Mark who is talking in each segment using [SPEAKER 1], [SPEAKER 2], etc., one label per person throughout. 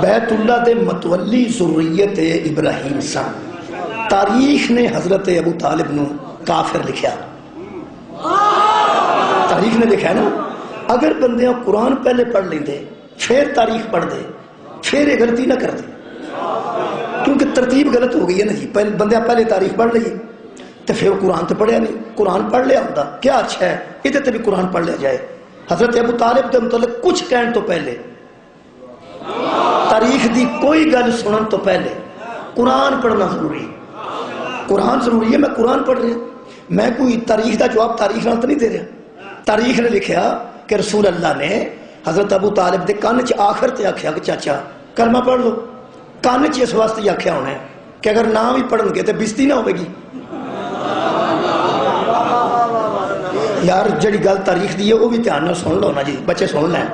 [SPEAKER 1] بیت اللہ دے متولی ذریت ابراہیم سن. تاریخ نے حضرت ابو طالب نو کافر لکھیا. تاریخ نے لکھا ہے نا. اگر بندیاں قرآن پہلے پڑھ لیں دے پھر تاریخ پڑھ دے پھر یہ غلطی نہ کر دے، کیونکہ ترتیب غلط ہو گئی ہے نا جی. بندیاں پہلے تاریخ پڑھ لئیے تو پھر قرآن تو پڑھیا نہیں. قرآن پڑھ لیا ہوتا کیا اچھا ہے، ادھر تے بھی قرآن پڑھ لیا جائے. حضرت ابو طالب کے متعلق کچھ کہنے تو پہلے، تاریخ دی کوئی گل سنن تو پہلے قرآن پڑھنا ضروری. قرآن ضروری ہے. میں قرآن پڑھ رہا، میں کوئی تاریخ دا جواب تاریخ نال تو نہیں دے رہا. تاریخ نے لکھیا کہ رسول اللہ نے حضرت ابو طالب دے کان چ آخر تے آکھیا کہ چاچا کلمہ پڑھ لو. کان چ اس واسطے آکھیا ہونا ہے کہ اگر نہ بھی پڑھن گے تو بےزتی نہ ہوے گی. یار جڑی گل تاریخ دی ہے وہ بھی دھیان نال سن لو نا جی، بچے سن لیں.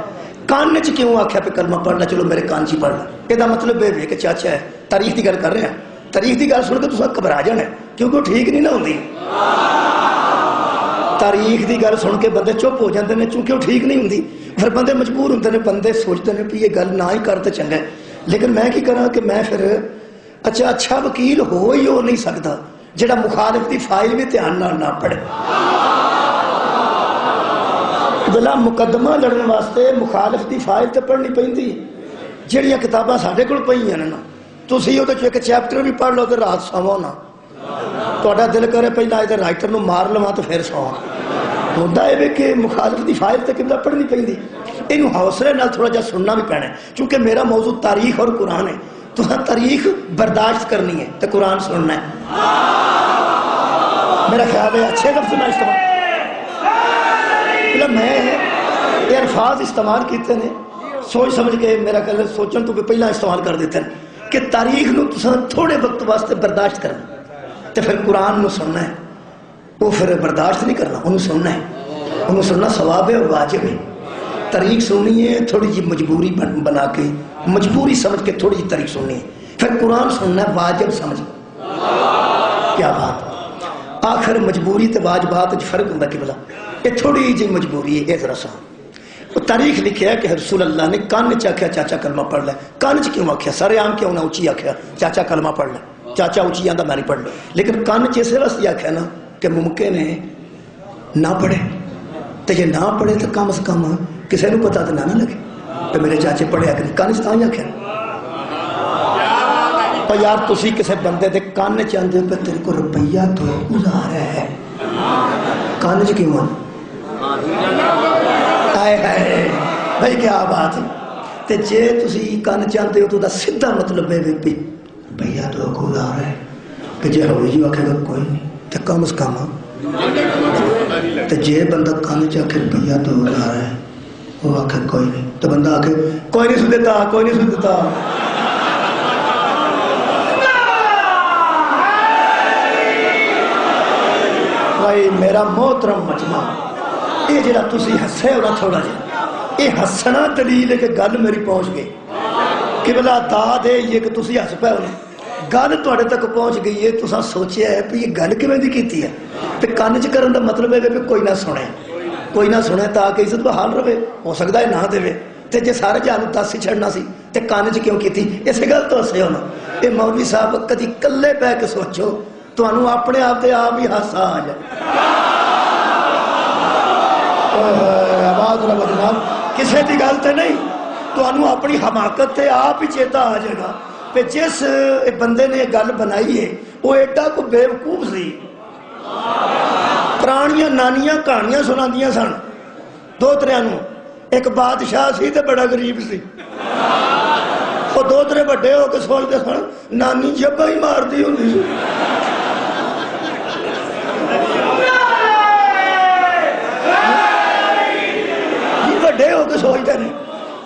[SPEAKER 1] کان چ کیوں آکھیا پہ کلمہ پڑھنا، چلو میرے کان چ پڑھ لیں. یہ مطلب یہ کہ چاچا ہے تاریخ دی گل کر رہے ہیں، تاریخ دی گل سن کے تساں گھبرا جانا ہے کیونکہ وہ ٹھیک نہیں نہ ہوندی. تاریخ دی گل سن کے بندے چپ ہو جاندے نے چونکہ وہ ٹھیک نہیں ہوندی. پھر بندے مجبور ہوندے نے، بندے سوچتے ہیں کہ یہ گل نہ ہی کرتے چنگا ہے. لیکن میں کی کراں کہ میں پھر اچھا وکیل ہو ہی ہو نہیں سکتا جڑا مخالف دی فائل بھی دھیان نال نہ پڑھے. بلا مقدمہ لڑن واسطے مخالف دی فائل تے پڑھنی پیندی. جڑیاں کتاباں ساڈے کول پئیاں نے نا، تسی او تے ایک چیپٹر بھی پڑھ لو تے رات سوو نا. تہاڈا دل کرے پہلا ادھر رائٹر نو مار لواں تے پھر سوواں. ہوندا اے کہ مخالف دی فائل تے قبلہ پڑھنی پیندی. اینو حوصلے نال تھوڑا جہا سننا بھی پینا ہے چونکہ میرا موضوع تاریخ اور قرآن ہے. تو تاریخ برداشت کرنی ہے تو قرآن سننا ہے. میرا خیال ہے اچھے لفظ نہ استعمال، میں یہ الفاظ استعمال کیتے ہیں سوچ سمجھ کے، میرا خیال سوچن تو پہلا استعمال کر دیتے ہیں کہ تاریخ نو تساں تھوڑے وقت واسطے برداشت کرنا تو پھر قرآن نو سننا ہے. وہ پھر برداشت نہیں کرنا، انہوں سننا ہے. انہوں سننا ثواب ہے اور واجب ہے. تاریخ سننی ہے تھوڑی جی مجبوری بنا کے، مجبوری سمجھ کے تھوڑی جی تاریخ سننی ہے. پھر قرآن سننا ہے واجب سمجھ. کیا بات! آخر مجبوری تے واجبات فرق ہوتا کہ بلا یہ تھوڑی جی مجبوری ہے. یہ ذرا سا تاریخ لکھیا ہے کہ رسول اللہ نے کان چ آکھیا چاچا کلمہ پڑھ لے. کان چ کیوں آکھیا؟ سارے عام کیوں نہ اچھی آکھیا چاچا کلمہ پڑھ لے. چاچا اچھی آندا میں نہیں پڑھ لو. لیکن کان چ اس واسطے آکھیا نا کہ ممکن ہے نہ پڑھے، تو یہ نہ پڑھے تو کم از کم کسی نے پتا تو نہ لگے کہ میرے چاچے پڑھیا کہ نہیں. کان چ تاں آکھیا. اور یار تسی کسی بندے دے کان چ آندے پہ تیرے کو روپیہ تو گزار ہے، کان چ کیوں آئے ہے بھائی؟ کیا بات ہے! تے جے تسی کان چاہتے ہو تو دا سیدھا مطلب ہے بھیا تو گزار ہے کہ جے ہوئی جو آکھے گا کوئی نہیں تو کم از کم. تے جے بندہ کان چاہے بھیا تو گزار ہے وہ آکھے کوئی نہیں تو بندہ آکھے کوئی نہیں سن دیتا، کوئی نہیں سن دیتا. بھائی میرا محترم مجمع، یہ جڑا تسی ہسے ہو نا تھوڑا جہا، یہ ہسنا دلیل ہے کہ گل میری پہنچ گئی. کہ بلا داد ہے یہ کہ تسی ہس پہ ہونے، گل تواڈے تک پہنچ گئی ہے. تساں سوچیا ہے کہ یہ گل کیویں دی کیتی ہے؟ تے کان چ کرن دا مطلب ہے کہ کوئی نہ سنے، کوئی نہ سنے تاکہ عزت بحال رہے. ہو سکتا ہے نہ دے تے جے سارے جہان دس ہی چھڑنا سی تے کان چ کیوں کیتی؟ اسی گل تو ہسے ہونا. یہ مولوی صاحب کدی کلے پہ کے سوچو تانوں اپنے آپ تے آپ ہی ہاسا آ جائے. آواز رب جناب کسی کی گل تے نہیں، تانوں اپنی حماقت تے آپ ہی چیتا آ جائے گا کہ جس بندے نے گل بنائی ہے وہ ایڈا کو بے وقوف سی. پرانیاں نانیاں کہانیاں سناندیاں سن دو تریاں نوں. ایک بادشاہ سی تے بڑا غریب سی. وہ دو ترے بڑے ہو کے سوچتے سن نانی جبا ہی مار دی ہوندی سی. بڑے ہو کے سوچتے ہیں،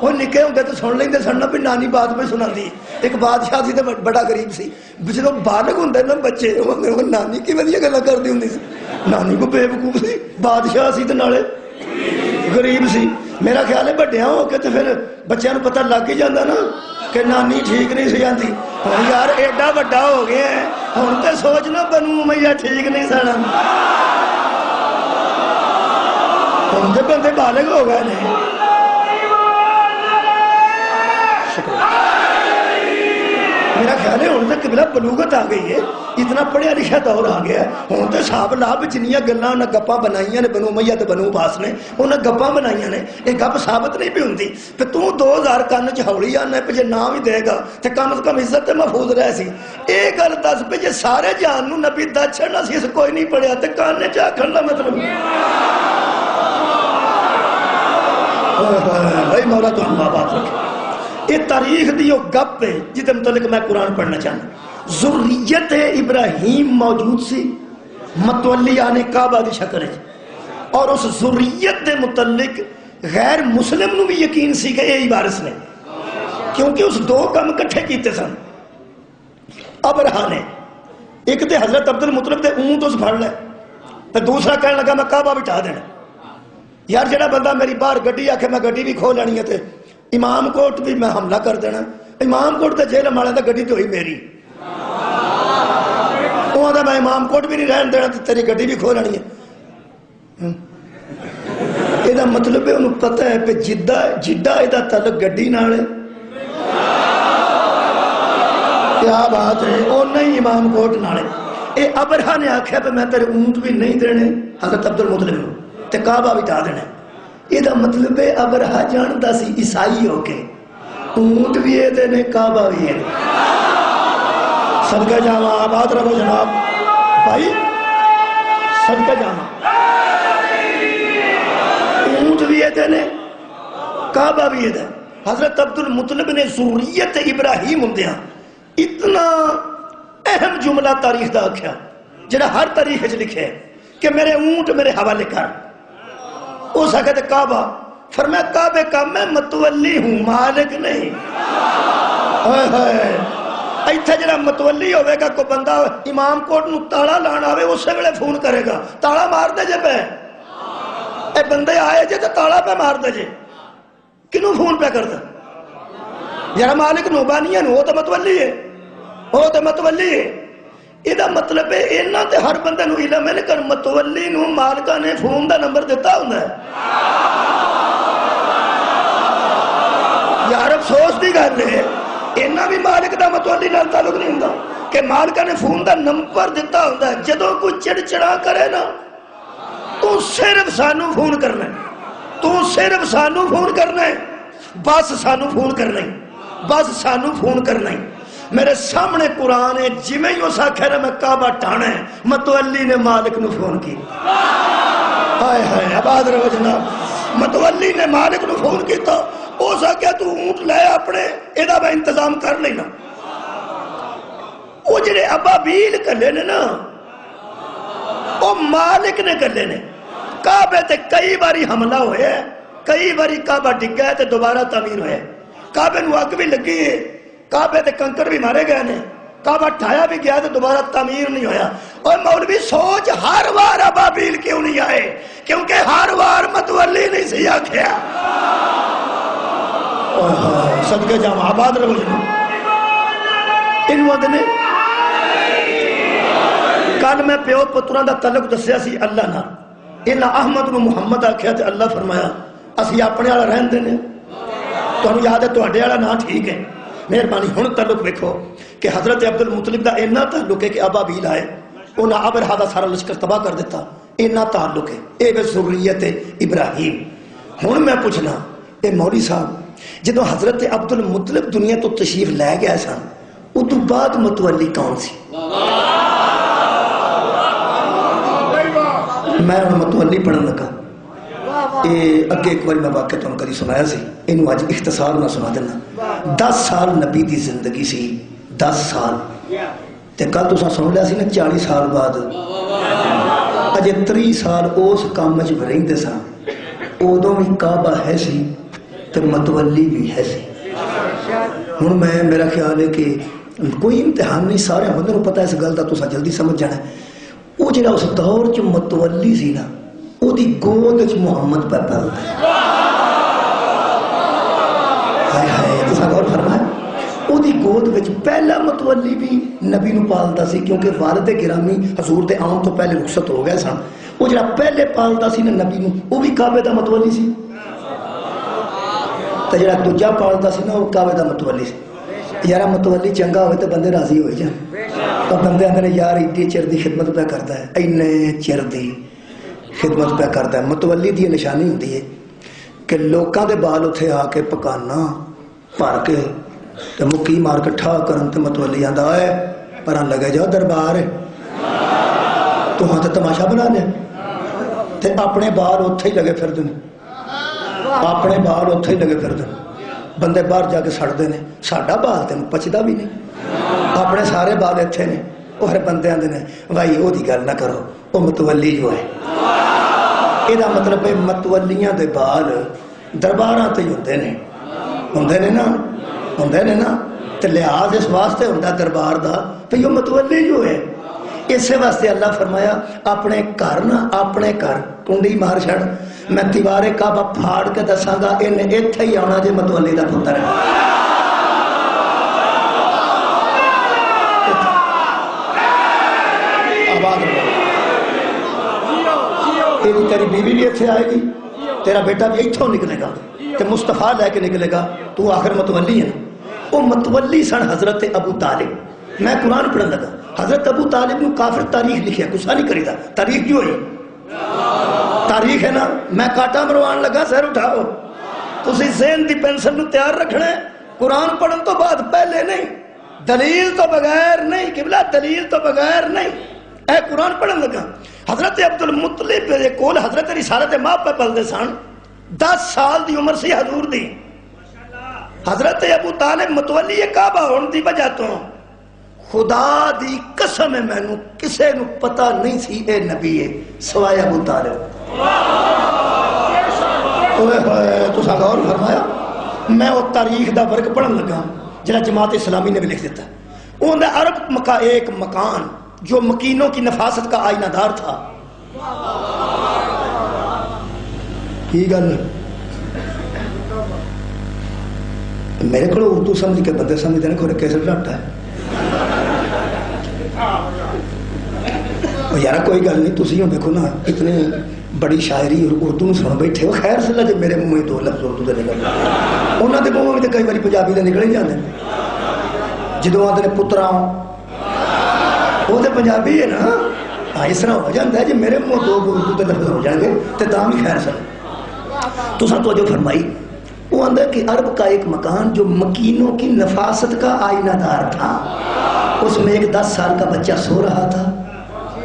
[SPEAKER 1] وہ نکے ہوتے تو سن لیں سن بھی نانی بات میں سنا دی. ایک بادشاہ سی تو بڑا غریب سی. جب بالغ ہوتے نا بچے وہ نانی کی ودیا گلا کرتی ہوں سی. نانی کو بے وقوف سی، بادشاہ سی تو نالے غریب سی. میرا خیال ہے بڑیا ہو کے تو پھر بچوں کو پتہ لگ ہی جاتا نا کہ نانی ٹھیک نہیں سی آتی. ہوں یار ایڈا وڈا ہو گیا ہے ہوں تو سوچنا بنو میاں ٹھیک نہیں سن. ہوں تو بندے بالغ ہو گئے نے. شکریہ. میرا خیال ہے ہوں تو قبلہ بلوغت آ گئی ہے، اتنا پڑھیا لکھا دور آ گیا ہوں تو صاحب لاب جنیاں گلاں انہیں گپاں بنائیاں نے بنو امیہ تے بنو عباس نے، انہیں گپاں بنائیاں نے، یہ گپ ثابت نہیں بھی ہوندی پہ تو 2000 کان چ ہولی آنا پہ جے نام ہی دے گا تے کم از کم عزت تے محفوظ رہ سی۔ اے گل دس پہ جے سارے جہان نو نبی دا چھڑنا سی اس کوئی نہیں پڑھیا تے کان چ آکھن دا مطلب بھائی مولا تو ہم بات رکھے۔ یہ تاریخ دیو گپ ہے جس متعلق میں قرآن پڑھنا چاہتا، ذریت ابراہیم موجود سی متولی آنے کعبہ دی شکل ہے، اور اس ذریت دے متعلق غیر مسلم نو بھی یقین سی کہ یہ وارث نے، کیونکہ اس دو کام کٹھے کیتے سن۔ ابرہا نے ایک تے حضرت عبد المطلب دے اونٹ اس پھڑ لے تے دوسرا کہنے لگا میں کعبہ بٹھا دینا۔ یار جڑا بندہ میری باہر گڈی آکھے میں گڈی بھی کھو لینی ہے تے امام کوٹ بھی میں حملہ کر دینا، امام کوٹ تے جیل مالے دا گڈی تو ہوئی میری، وہاں دا میں امام کوٹ بھی نہیں رہن دینا تے تیری گڈی بھی کھو لینی ہے۔ یہ دا مطلب ہے انہوں پتہ ہے پہ جڈا یہ دا تعلق گڈی نال ہے، کیا بات ہے، وہ نہیں امام کوٹ نال ہے۔ اے ابرہا نے آکھیا پہ میں تیرے اونٹ بھی نہیں دینے حضرت عبد المطلب نو تے کعبہ بھی ٹھا دینا۔ یہ دا مطلب ہے ابرہا جانتا سی عیسائی ہو کے اونٹ بھی ہے دینے کعبہ بھی ہے۔ صدقہ جامع آباد رہو جناب بھائی، صدقہ جامع اونٹ بھی ہے دینے کعبہ بھی ہے دینے۔ حضرت عبد المطلب نے ذریت ابراہیم ہندیاں اتنا اہم جملہ تاریخ دا آکھیا جنہا ہر تاریخ اچھ لکھے کہ میرے اونٹ میرے حوالے کر، اس حقیقت کعبہ فرمایا کعبے کا میں متولی ہوں مالک نہیں۔ ایتھے جنہا متولی ہوئے گا کو بندہ امام کوٹ نو تاڑا لانا ہوئے اس سے بڑے فون کرے گا تاڑا مار دے جے پہ، اے بندے آئے جے تو تاڑا پہ مار دے جے، کنوں فون پہ کر دے جنہا مالک نو بانیاں نو وہ تو متولی ہے، وہ تو متولی ہے۔ یہ دا مطلب ہے اینا تے ہر بندہ نو علم ہے لیکن متولی نو مالکہ نے فون دا نمبر دیتا ہوں ہے۔ یار افسوس دی گل ہے اینا بھی مالک دا متولی نال تعلق نہیں ہوندا کہ مالکہ نے فون دا نمبر دیتا ہوں ہے۔ جدوں کوئی چڑ چڑا کرے نا تو صرف سانو فون کرنا ہے، تو صرف سانو فون کرنا ہے، بس سانو فون کرنا ہے، بس سانو فون کرنا ہے۔ میرے سامنے قرآن ہے جمیں ہی اس آخر میں کعبہ ٹھانا ہے متولی نے مالک نو فون کی، ہائے ہائے آباد رہو جناب، متولی نے مالک نو فون کیتا، اس آخر تو اونٹ لے اپنے ایدہ میں انتظام کر لینا۔ وہ جنہیں ابابیل کر لینے نا وہ مالک نے کر لینے، کعبے تے کئی باری حملہ ہوئے ہیں، کئی باری کعبہ ڈگ گئے تے دوبارہ تعمیر ہوئے، کعبے نو آگ بھی لگی ہے، کعبے تے کنکر بھی مارے گئے نے، کعبہ ٹھایا بھی گیا تو دوبارہ تعمیر نہیں ہویا۔ اور مولوی سوچ ہر وار ابابیل کیوں نہیں آئے؟ کیونکہ ہر وار متولی نہیں سی آکھیا۔ صدقہ جامع آباد رہو جنہوں ان وقت نے کل میں پیو پتران دا تعلق دسیا سی اللہ نا، انہا احمد نو محمد آکھیا تے اللہ فرمایا اسی اپنے والا رہن دینے، تو ہم یاد ہے تو اڈے والا نا ٹھیک ہے۔ مہربانی ہن تعلق دیکھو کہ حضرت عبد المطلب دا اینا تعلق ہے کہ ابابیل آئے انہاں ابرہا دا سارا لشکر تباہ کر دیتا، اینا تعلق ہے، اے بے ذریت ابراہیم۔ ہن میں پوچھنا اے مولی صاحب جدو حضرت عبد المطلب دنیا تو تشریف لے گیا سن ادو بعد متولی کون سی؟ میں انہوں متولی پڑھن لگا، اگے ایک بار میں واقعہ تو کری سنایا سی، انہوں آج اختصار نہ سنا دینا۔ 10 سال نبی دی زندگی سی، 10 سال تے کل تو سن لیا سی نا 40 سال بعد اجے 30 سال اس کام میں رہن دے سا، ادو بھی کعبہ ہے سی تے متولی بھی ہے سی۔ ہن میں میرا خیال ہے کہ کوئی امتحان نہیں، سارے بندے کو پتہ ہے اس گل دا تو جلدی سمجھ جانا ہے۔ وہ جڑا اس دور چ متولی سی نا او دی گود وچ محمد پہ پلدا ہے، ہائے ہائے تساں غور فرمایا، او دی گود وچ پہلا متولی بھی نبی نو پالدا سی کیونکہ والد گرامی حضور دے آن تو پہلے رخصت ہو گئے سن، وہ جڑا پہلے پالدا سی نا نبی نو وہ بھی کعبے دا متولی سی، تے جڑا دوجا پالدا سی نا وہ کعبے دا متولی سی۔ یار متولی چنگا ہوئے تو بندے راضی ہوئے جان. تو بندے آتے ہیں یار ایڈی چر دی خدمت پہ کرتا ہے, اینے چر دی خدمت پہ کرتا ہے. متولی دی نشانی ہوتی ہے کہ لوکاں دے بال اتھے آ کے پکانا بھر کے تے مکی مار کے ٹھا کرن تے متولی آندا ہے پراں لگے جاؤ دربار ہے تو ہاں تے تماشا بنا لیا تے اپنے بال اتھے ہی لگے پھر دن, اپنے بال اتھے ہی لگے پھر دن. بندے باہر جا کے سڑتے ہیں, ساڈا بال تین پچتا بھی نہیں, اپنے سارے بال اتنے نے. وہ ہر بندے آتے ہیں بھائی وہ گل نہ کرو, وہ متولی جو ہے. یہ مطلب ہے متولیاں دے بال درباراں تے ہوندے نے, ہوندے نے نا, ہوندے نے نا. تے لحاظ اس واسطے ہوندا دربار دا کہ یہ متولی جو ہے. اسے واسطے اللہ فرمایا اپنے گھر نہ اپنے گھر کنڈی مار چھڑ, میں دیوارے کعبہ پھاڑ کے دساں گا انہیں ایتھے ہی آنا جے متولی دا پتر ہے. آباد تیری بیوی بھی ایتھے آئے گی, تیرا بیٹا بھی ایتھوں نکلے گا, تے مصطفیٰ لے کے نکلے گا. تو آخر متولی ہے نا. وہ متولی سن حضرت ابو طالب. میں قرآن پڑھن لگا, حضرت ابو طالب نے کافر تاریخ لکھیا, غصہ نہیں کری دا. تاریخ جو ہے تاریخ ہے نا, میں کاٹا مروان لگا سر اٹھاؤ. تسی ذہن دی پینسل نو تیار رکھنا ہے, قرآن پڑھن تو بعد پہلے نہیں, دلیل تو بغیر نہیں, قبلہ دلیل تو بغیر نہیں. اے قرآن پڑھن لگا حضرت عبد المطلب دے کول حضرت رسالت ماں پہ پلدے سن, 10 سال دی عمر سی حضور دی. حضرت ابو طالب متولی کعبہ ہون دی وجہ تو خدا دی قسم ہے مینوں کسے نو پتہ نہیں سی اے نبی ہے سوائے ابو طالب. اوے ہوئے تساں غور فرمایا, میں وہ تاریخ دا ورق پڑھن لگا جڑا جماعت اسلامی نے بھی لکھ دیتا. اون دا عرب کا ایک مکان جو مکینوں کی نفاست کا آئینہ دار تھا. کی گل میرے کو اردو سمجھ کے بندے سمجھتے ہیں کہ کیسے ڈاٹا ہے. یار کوئی گل نہیں, تسی ہوں دیکھو نا اتنی بڑی شاعری اردو میں سن بیٹھے ہو. خیر سے اللہ جب میرے منہ میں 2 لفظ اردو دے نکل انہوں دے منہ میں تو کئی باری پنجابی دے نکل ہی جاتے ہیں. جدو آتے ہیں پترا وہ تو پنجابی ہے نا. ہاں اس طرح ہو جاتا ہے جی میرے منہ 2 اردو کے لفظ ہو جائیں گے تو تاں بھی خیر سن. تو سن توجہ فرمائی, وہ اندر کہ عرب کا ایک مکان جو مکینوں کی نفاست کا آئینہ دار تھا, اس میں ایک 10 سال کا بچہ سو رہا تھا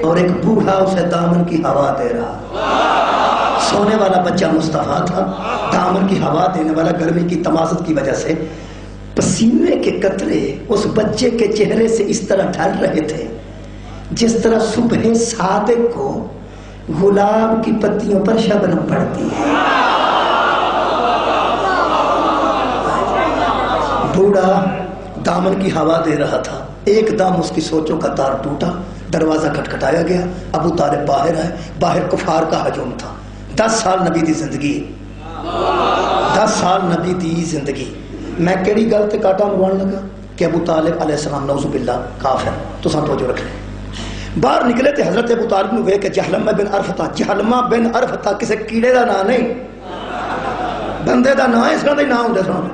[SPEAKER 1] اور ایک بوڑھا اسے دامن کی ہوا دے رہا. سونے والا بچہ مصطفیٰ تھا, دامن کی ہوا دینے والا گرمی کی تمازت کی وجہ سے پسینے کے قطرے اس بچے کے چہرے سے اس طرح ڈھل رہے تھے جس طرح صبح صادق کو گلاب کی پتیوں پر شبنم پڑتی ہے. بوڑھا دامن کی ہوا دے رہا تھا, ایک دم اس کی سوچوں کا تار ٹوٹا, دروازہ کھٹکھٹایا گیا. ابو طالب باہر آئے, باہر کفار کا ہجوم تھا. 10 سال نبی دی زندگی, 10 سال نبی دی زندگی. میں کیڑی گل تے کاٹا مروان لگا کہ ابو طالب علیہ السلام نعوذ باللہ کافر. تو سن توجہ رکھ لیں. باہر نکلے تے حضرت ابو طالب نے ویکھ کہ جہلمہ بن عرفتا, جہلمہ بن عرفتا کسے کیڑے دا نام نہیں, بندے دا نام اس طرح دا نام ہوندا سن.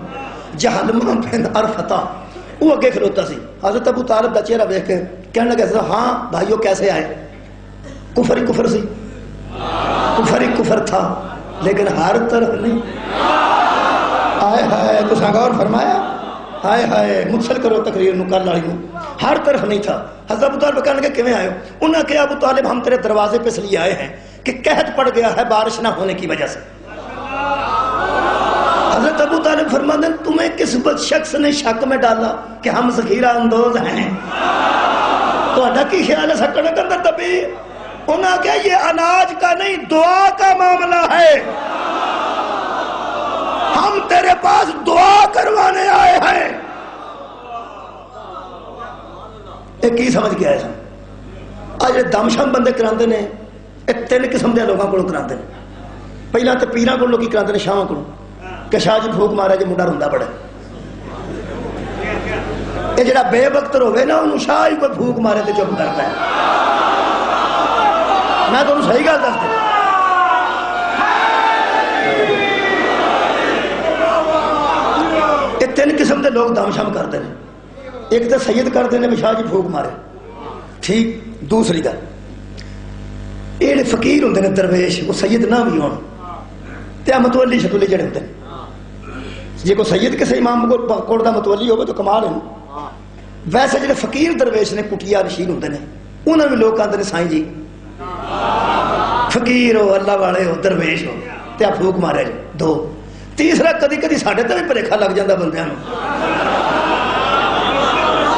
[SPEAKER 1] جہلمہ بن عرفتا وہ اگے کھلوتا سی. حضرت ابو طالب دا چہرہ دیکھ کے کہنے لگا ہاں بھائیو کیسے آئے. کفر ہی کفر سی, کفر ہی کفر تھا لیکن ہر طرف نہیں. آئے ہائے تو غور فرمایا, ہائے ہائے متصل کرو تقریر نو کل والی نو, ہر طرف نہیں تھا. حضرت ابو طالب کہنے لگے کیویں آئے ہو. انہوں نے کہا ابو طالب ہم تیرے دروازے پہ اس لیے آئے ہیں کہ قحط پڑ گیا ہے بارش نہ ہونے کی وجہ سے. حضرت ابو طالب فرماتے ہیں تمہیں کس شخص نے شک میں ڈالا کہ ہم ذخیرہ اندوز ہیں. تو اڈا کی خیال ہے سکڑے کے اندر دبی. انہوں نے کہا یہ اناج کا نہیں دعا کا معاملہ ہے, ہم تیرے پاس دعا کروانے آئے ہیں. ایک کی سمجھ کے آئے سن. آج دم شم بندے کراندے نے 3 قسم دے لوگوں کو کراندے نے. پہلا تو پیراں کو لوگ کراندے نے شاہاں کو کہ شاہ جی بھوک مارا جی منڈا روندا پڑے. یہ جڑا بے وقت روے نا انہوں شاہ ہی کوئی بھوک مارے تے چپ کرتا ہے. میں تو انہوں صحیح گل دس دے. یہ 3 قسم دے لوگ دم شم کرتے ہیں. ایک تو سید کرتے ہیں شاہ جی پھوک مارے، ٹھیک. دوسری گل یہ فقیر ہوتے ہیں درویش، وہ سید نہ بھی ہون تے متولی شتولی جڑے ہوتے ہیں. جی کوئی سید کسی امام کوڑ دا متولی ہوگا تو کمال ہے. ویسے جڑے فقیر درویش نے کٹیا نشین ہوتے ہیں انہوں نے لوگ آتے ہیں سائیں جی فقیر ہو، اللہ والے ہو، درویش ہو تے آپ پھوک مارے. دو تیسرا کدی کدی ساڈے تے بھی بھلیکھا لگ جاتا بندیاں نوں.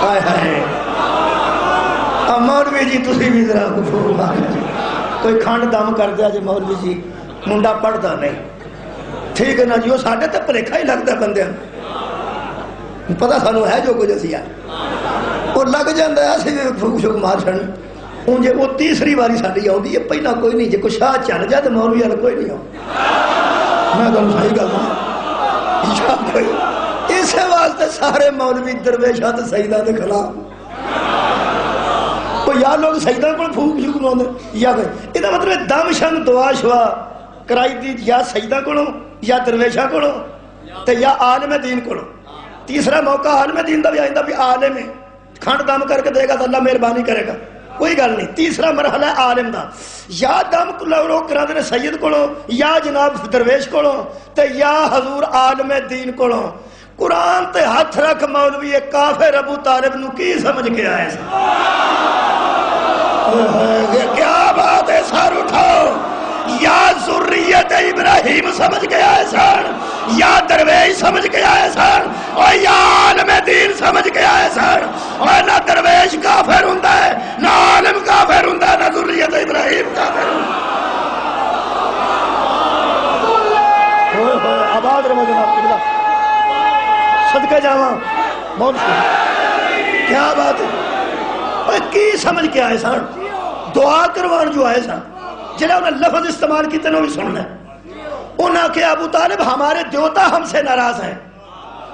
[SPEAKER 1] ہائے ہائے مولوی جی تسی بھی ذرا پھوک مار، کوئی کھنڈ دم کر دیا جی مولوی جی منڈا پڑھتا نہیں، ٹھیک ہے نا جی. وہ ساڈے تے بھلیکھا ہی لگتا بندیاں نوں، پتہ سانو ہے جو کچھ اسی وہ لگ جاتا ہے اسی پھوک شوک مار چھڑ. ہوں جی وہ تیسری باری ساری آؤں ہے، پہلا کوئی نہیں. جی کوئی شاہ چل جائے تو مولوی والا کوئی نہیں آؤ. میں تمہیں صحیح گل ہوں کوئی اس واسطے سارے مولوی درویشاں تے سیداں دے خلاف. یا لوگ سیداں کو پھوک شوک ماؤں یا یہ مطلب دم شن دعا شوا کرائی دی یا سیداں کو یا درویشاں کو یا عالم دین کو. تیسرا موقع عالم دین دا بھی آئندہ بھی عالم ہے، کھنڈ دم کر کے دے گا تو اللہ مہربانی کرے گا، کوئی گل نہیں. تیسرا مرحلہ ہے عالم دا، یا دم لوگ کرا دے سید کو یا جناب درویش کو یا حضور عالم دین کو. قرآن تے ہاتھ رکھ مولوی کافر ابو طالب نو کی سمجھ کے آئے سن. کیا بات ہے، سر اٹھاؤ. یا ذریت ابراہیم سمجھ کے آئے سن، یا درویش سمجھ کے آئے سن، اور یا عالم دین سمجھ کے آئے سن. اور نہ درویش کافر ہوندا ہے، نہ عالم کافر ہوندا ہے، نہ ذریت ابراہیم کافر ہوندا ہے. آباد رہو جناب قبلہ، صدقہ جاواں بہت کیا بات ہے. کی سمجھ کے آئے سن؟ دعا کروان جو آئے سن، جنہیں انہیں لفظ استعمال کیتے انہوں بھی سننا ہے. انہاں کہ ابو طالب ہمارے دیوتا ہم سے ناراض ہیں،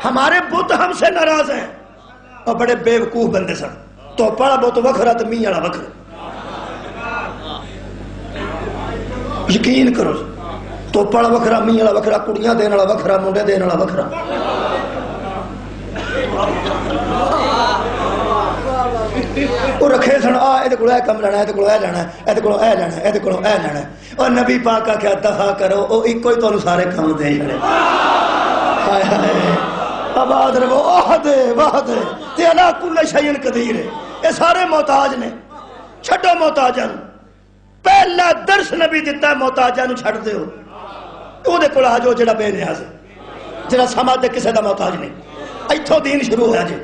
[SPEAKER 1] ہمارے بت ہم سے ناراض ہیں. اور بڑے بے وقوف بندے سن. تو پڑا بت وکھرا تو میاں والا وکھرا. یقین کرو تو پڑا وکھرا میاں والا وکھرا، کڑیاں دین والا وکھرا، منڈے دین والا وکھرا. وہ رکھے سن یہ کو کم لینا، یہ کو لینا، یہ کو لینا، یہ کو لینا. اور نبی پاک کا کیا دفاع کرو، وہ ایک ہی تمہیں سارے کام دے چھڑے. ہائے ہائے آباد رہو. احد واحد تے علی کل شیء قدیر. یہ سارے محتاج نے، چھڈو محتاجاں. پہلا درس نبی دیتا ہے محتاجاں نو چھڈ دیو. وہ دے کول آ جاؤ جڑا بے نیاز ہے، جڑا سمجھ دے کسے دا محتاج نہیں. ایتھوں دین شروع ہوا جی.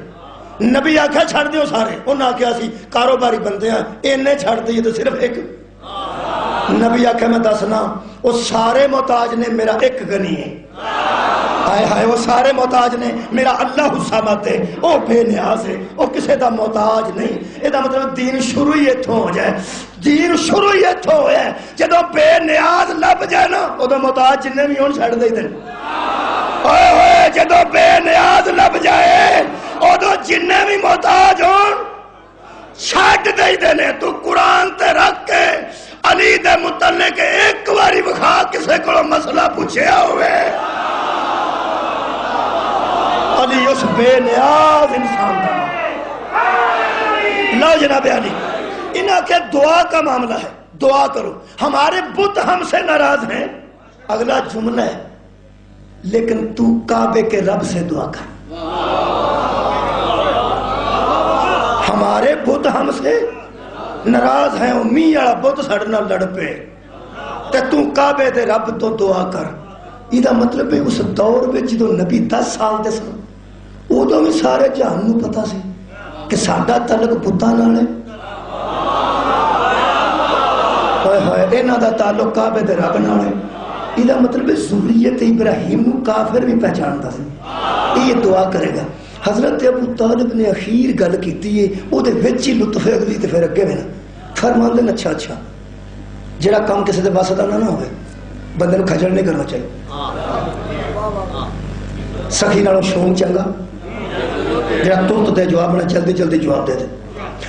[SPEAKER 1] نبی آکھا چھڑ دیو سارے، انہاں آکھیا سی کاروباری بندے ہیں اینے چھڑ دیئے تو صرف ایک. نبی آکھا میں دسنا وہ سارے محتاج نے، میرا ایک غنی ہے. ہائے ہائے وہ سارے محتاج نے، میرا اللہ الصمد ہے، وہ بے نیاز ہے، وہ کسے دا محتاج نہیں. یہ دا مطلب دین شروع ہی ایتھوں ہو جائے. دین شروع ہی ایتھوں ہویا ہے. جدو بے نیاز لب جائے نا ادو محتاج جننے بھی ہون چھڑ دے دیں. اوئے ہوئے جدو بے نیاز لب جائے ادو جننے بھی محتاج ہون چھڑ دے دیں. تو قرآن تے رکھ کے علی دے متعلق ایک باری بخا کسے کو مسئلہ پوچھیا ہوئے. علی اس بے نیاز انسان کا لا جناب علی. انہاں کے دعا کا معاملہ ہے، دعا کرو. ہمارے بت ہم سے ناراض ہیں. اگلا جملہ ہے لیکن تو کعبے کے رب سے دعا کر. ہمارے بت ہم سے ناراض ہیں، امی والا بت سڑنا لڑ پے تے تو کعبے دے رب تو دعا کر. یہ مطلب ہے اس دور میں جدو نبی 10 سال دے سن ادو بھی سارے جہان نو پتا سی کہ ساڈا تعلق بتاں نال ہے. ہوئے ہوئے انہاں دا تعلق کعبے دے رب نال ہے. یہ مطلب ذریت ابراہیم نو کافر بھی پہچانتا سی. یہ دعا کرے گا. حضرت ابو طالب نے اخیر گل کیتی ہے، او دے وچ ہی لطف اگلی تے پھر اگے وینا فرماندے نے اچھا اچھا جڑا کام کسی دے واسطہ نہ ہوئے بندے نو کھجل نہیں کرنا چاہیے. سخی نالوں شوم چنگا جڑا ترت دے جواب نہ جلدی جلدی جواب دے دے.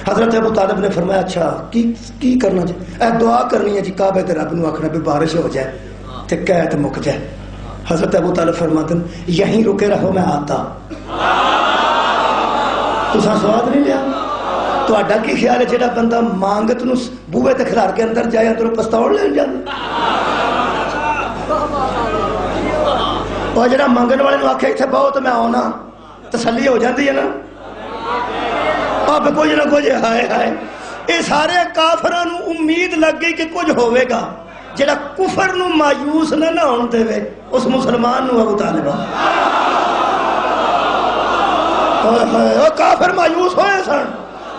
[SPEAKER 1] حضرت ابو طالب نے فرمایا اچھا کی کرنا چاہیے؟ اے دعا کرنی ہے جی کعبے تے رب نو آکھنا بھی بارش ہو جائے تے قحط مک جائے. حضرت ابو طالب فرماتے ہیں یہیں رکے رہو میں آتا. تساں سواد نہیں لیا؟ تہاڈا کی خیال ہے جڑا بندہ مانگت نو بوئے تے کھلار کے اندر جائے اندروں پستول لین جاندا؟ اور جڑا مانگن والے نو آکھے ایتھے بہو تے میں آنا تسلی ہو جاندی ہے نا؟ اب کچھ نہ کچھ ہائے ہائے یہ سارے کافراں نو امید لگ گئی کہ کچھ ہوئے گا. جڑا کفر نو مایوس نہ ہون دے اس مسلمان نو ابو طالب وہ کافر مایوس ہوئے سن.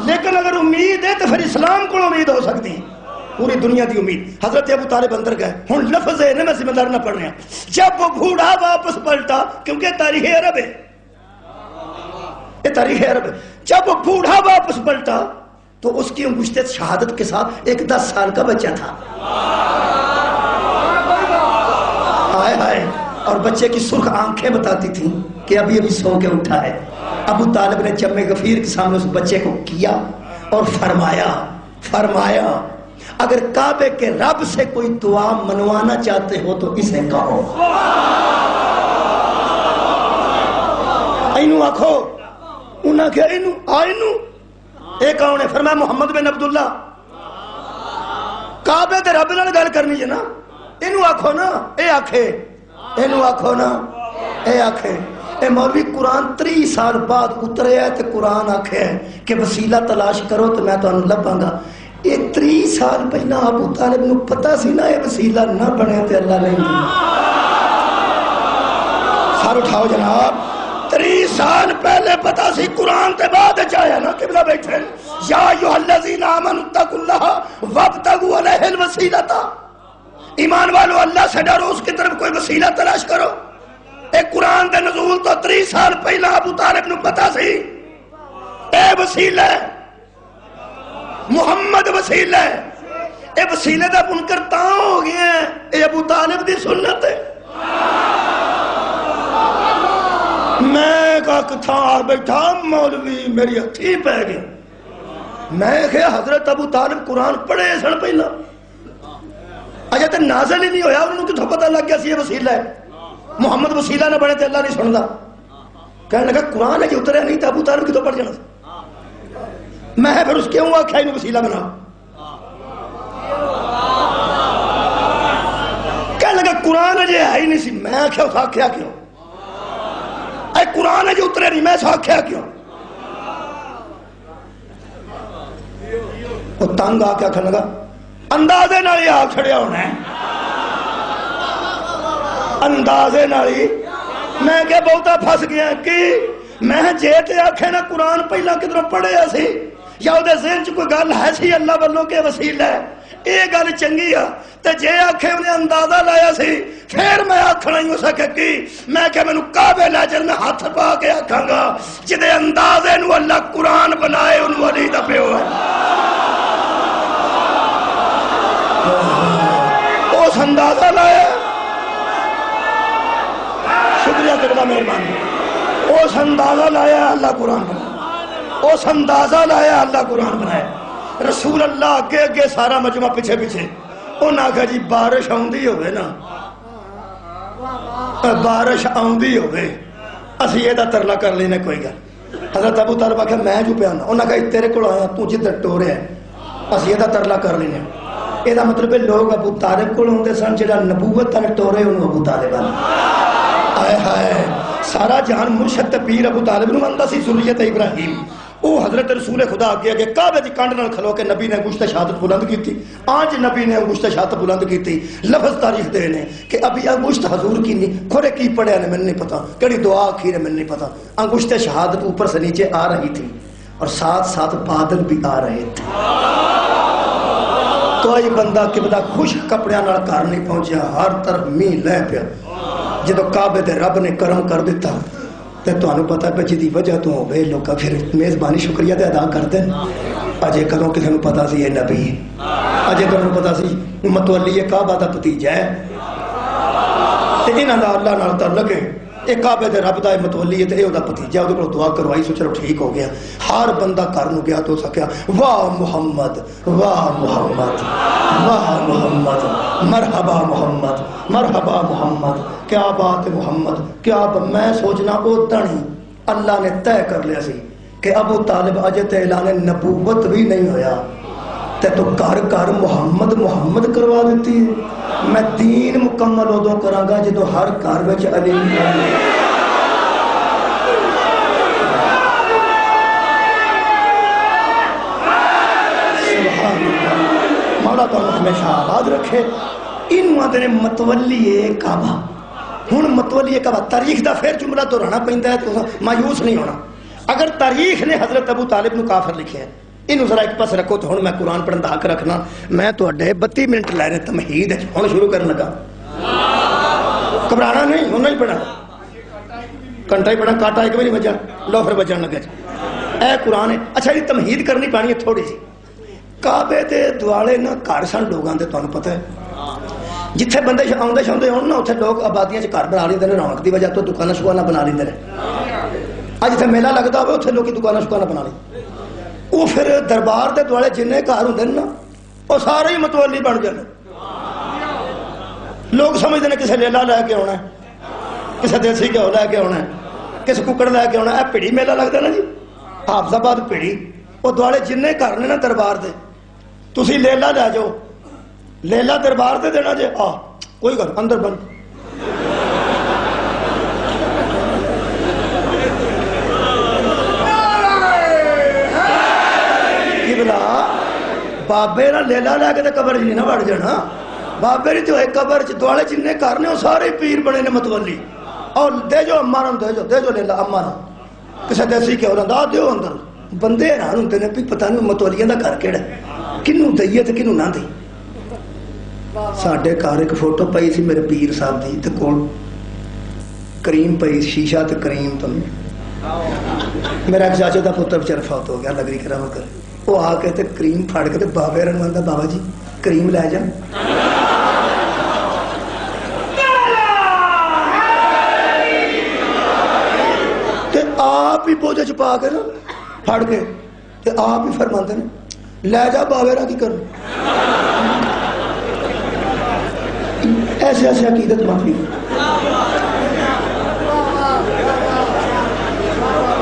[SPEAKER 1] لیکن اگر امید ہے تو پھر اسلام کو امید ہو سکتی ہے. پوری دنیا دی امید. حضرت ابو طالب اندر گئے. ہن لفظ ہے میں ذمہ دار نہ پڑھ رہا. جب وہ بوڑھا واپس پلٹا کیونکہ تاریخ عرب ہے یہ تاریخ عرب ہے. جب وہ بوڑھا واپس پلٹا تو اس کی انگشت شہادت کے ساتھ ایک 10 سال کا بچہ تھا. ہائے ہائے. اور بچے کی سرخ آنکھیں بتاتی تھیں کہ ابھی ابھی سو کے اٹھا ہے. ابو طالب نے جم غفیر کے سامنے اس بچے کو کیا اور فرمایا اگر کعبے کے رب سے کوئی دعا منوانا چاہتے ہو تو اسے کہو. اینو آکھو. انہاں کیا اینو اے کون ہے؟ فرمایا محمد بن عبداللہ. کعبے تے رب نال گل کرنی ہے نا. اینو آکھو نا. اے آکھے. اینو آکھو نا. اے آکھے. اے مولوی قرآن 30 سال بعد اترے ہے تے قرآن آکھے ہے کہ وسیلہ تلاش کرو تو میں تانوں لبھاں گا. یہ 30 سال پہلا ابو طالب نو پتہ سی نا یہ وسیلہ نہ بنے تے اللہ نہیں دینا. سر اٹھاؤ جناب. 30 سال پہلے پتہ سی. قرآن تے بعد چاہیا نا قبلہ بیٹھے یا ایھا الذین آمنوا اتقوا اللہ وابتغوا الیہ الوسیلۃ. ایمان والو اللہ سے ڈرو اس کی طرف کوئی وسیلہ تلاش کرو. ایک قرآن دے نزول تو 30 سال پہلا ابو طالب نو پتہ سی اے وسیلہ محمد وسیلہ ہے. اے وسیلے دا منکر تاں ہو گیا ہے اے ابو طالب دی سنت ہے. میں کہا بیٹھا مولوی میری ہتھی پہ گیا. میں کہ حضرت ابو طالب قرآن پڑھے سن پہلا اجے تے نازل ہی نہیں ہویا. انہوں کتھوں پتہ لگ گیا سی یہ وسیلہ ہے. محمد وسیلہ نہ بنے تے اللہ نہیں سندا. کہنے لگا قرآن ہے جو اتریا نہیں تو ابو طالب کتوں پڑھ جانا. میں پھر اس کیوں آکھیا انہوں وسیلہ بنا. کہنے لگا قرآن ہے ہے ہی نہیں سی. میں آکھیا اس آکھیا کیوں؟ اے قرآن ہے جو اترے نہیں. میں اس آکھیا کیوں؟ وہ تنگ آ کے آکھنے لگا اندازے نال آ کھڑیا ہونا ہے. اندازے نالی. میں کہ بہتا پھس گیا کہ میں جے تے آکھے نا قرآن پہلا کدھروں پڑھیا سی یا وہ ذہن چ کوئی گل ہے سی اللہ والوں کے وسیلہ ہے یہ گل چنگی آ. تے جے آکھے انہیں اندازہ لایا سی پھر میں آکھنا ہی ہو سکے کہ میں کہ میں کعبے لیجر میں ہاتھ پا کے آکھاں گا جدے اندازے نو اللہ قرآن بنائے انہوں علی دا پیو ہے. اس اندازہ لایا. شکریہ تیرا مہربانی. اس اندازہ لایا اللہ قرآن بنایا. اس اندازہ لایا اللہ قرآن بنایا. رسول اللہ اگے اگے سارا مجمع پیچھے پیچھے. انہاں کہا جی بارش آؤندی ہوئے نا بارش آؤندی ہوئے اسی یہ دا ترلا کر لینے کوئی گل. حضرت ابو طالب کہا میں جو پیانا. انہاں کہا تیرے کو آیا تو جدھر ٹورے ہے اسی یہ دا ترلا کر لینے. یہ دا مطلب ہے لوگ ابو طالب کو ہوندے سن جڑا نبوت تل ٹورے انہوں ابو طالب آئے ہائے. سارا جہان مرشد پیر ابو طالب نو مندا سی ذریت ابراہیم. وہ حضرت رسول خدا آگے آگے کعبے دی کنڈ نال کھلو کے نبی نے انگشت شہادت بلند کی تھی. آج نبی نے انگشت شہادت بلند کی تھی. لفظ تاریخ دے نے کہ ابھی انگشت حضور کی نہیں کھورے کی پڑھے نے میں نہیں پتا کڑی دعا آخری میں نہیں پتا. انگشت شہادت اوپر سے نیچے آ رہی تھی اور ساتھ ساتھ بادل بھی آ رہے تھے. تو یہ بندہ کہ بندہ خوش کپڑیاں نال گھر نہیں پہنچیا. ہر طرف میہ لے پیا. جدو کعبے دے رب نے کرم کر دیتا تے تانوں پتہ پہ جدی وجہ تو ہوئے لوگ پھر میزبانی شکریہ دے ادا کرتے ہیں. اجے کدوں کسی نوں پتہ سی یہ نبی ہے. اجے کدوں پتہ سی متولی کعبہ دا بھتیجا ہے تے انہاں دا اللہ نال تعلق ہے. یہ کعبے دے رب دا متولی ہے تے اے دا بھتیجا. اودے کول دعا کروائی سو چلو ٹھیک ہو گیا. ہر بندہ گھر نوں گیا تو سکیا واہ محمد واہ محمد واہ محمد مرحبا محمد مرحبا محمد. کیا بات ہے محمد کیا میں سوچنا او تنی اللہ نے طے کر لیا سی کہ ابو طالب اجے تے اعلان نبوت بھی نہیں ہویا تے تو گھر گھر محمد محمد کروا دیتی ہے. میں دین مکمل ادو کراں گا جدو ہر گھر وچ علی مولا تو ہمیشہ آباد رکھے. انہوں آتے نے متولی کعبہ. ہوں متولی کعبہ تاریخ دا پھر جملہ دہرانا پیندا ہے تو مایوس نہیں ہونا. اگر تاریخ نے حضرت ابو طالب نو کافر لکھیا ہے انہوں ذرا ایک پاس رکھو. تو ہوں میں قرآن پڑھن دا حق رکھنا. میں تواڈے 32 منٹ لے رہے تمہید ہوں شروع کرنے لگا. گھبرانا نہیں, ہوں نہیں پڑھا گھنٹہ ہی پڑھا, کاٹا ایک باری بجا لو پھر بجن لگا. اے قرآن ہے. اچھا جی تمہید کرنی پانی ہے تھوڑی سی. کعبے دے دوالے نہ گھر سن لوگوں دے, تمہیں پتہ ہے جتھے بندے آندے شاندے ہون نا اتنے لوگ آبادیاں گھر بنا لیندے نے رونق دی وجہ تو دکاناں شکاناں بنا لیندے نے. اج جتھے میلہ لگدا ہوئے اتنے لوگ دکاناں شکاناں بنا لیں. وہ پھر دربار دے دوالے جننے گھر ہوندے نا وہ سارے ہی متولی بن جاندے. لوگ سمجھتے ہیں کسے لیلا لے کے آنا ہے, کسے دیسی گھیو لے کے آنا ہے, کسے ککڑ لے کے آنا ہے. اے پیڑی میلہ لگدا نا جی حافظ آباد پیڑی, وہ دوالے جننے گھر نے نا دربار دے تسی لیلا لے جاؤ. لیلا دربار دے دینا جے آ کوئی گھر اندر بند. کی بلا بابے نا لیلا لے کے تے قبر نہیں نہ وڑ جانا. بابے نے جو ایک قبر چ دوالے جننے گھر نے وہ سارے پیر بنے نے متولی. اور دے جو اماں دے جو لیلا اماں کسے دیسی کہو رہا دیو اندر. بندے حیران ہوندے نے بھی پتہ نہیں متولیاں دا گھر کیڑا کنوں دئیے تے کنوں نہ دئی. ساڈے گھر ایک فوٹو پئی سی میرے پیر صاحب دی تے کول کریم پئی شیشہ تے کریم. تو میرا ایک چاچے دا پتر بچارا فوت ہو گیا لگری کرا کر. وہ آ کے تے کریم پھاڑ کے تے بابے رن آندا بابا جی کریم لے جا. تے آپ ہی بوجھ چ پا کے نا پھڑ کے تے آپ ہی فرماندے نے لے جا بابے را کی کر. ایسے ایسے عقیدت مانگی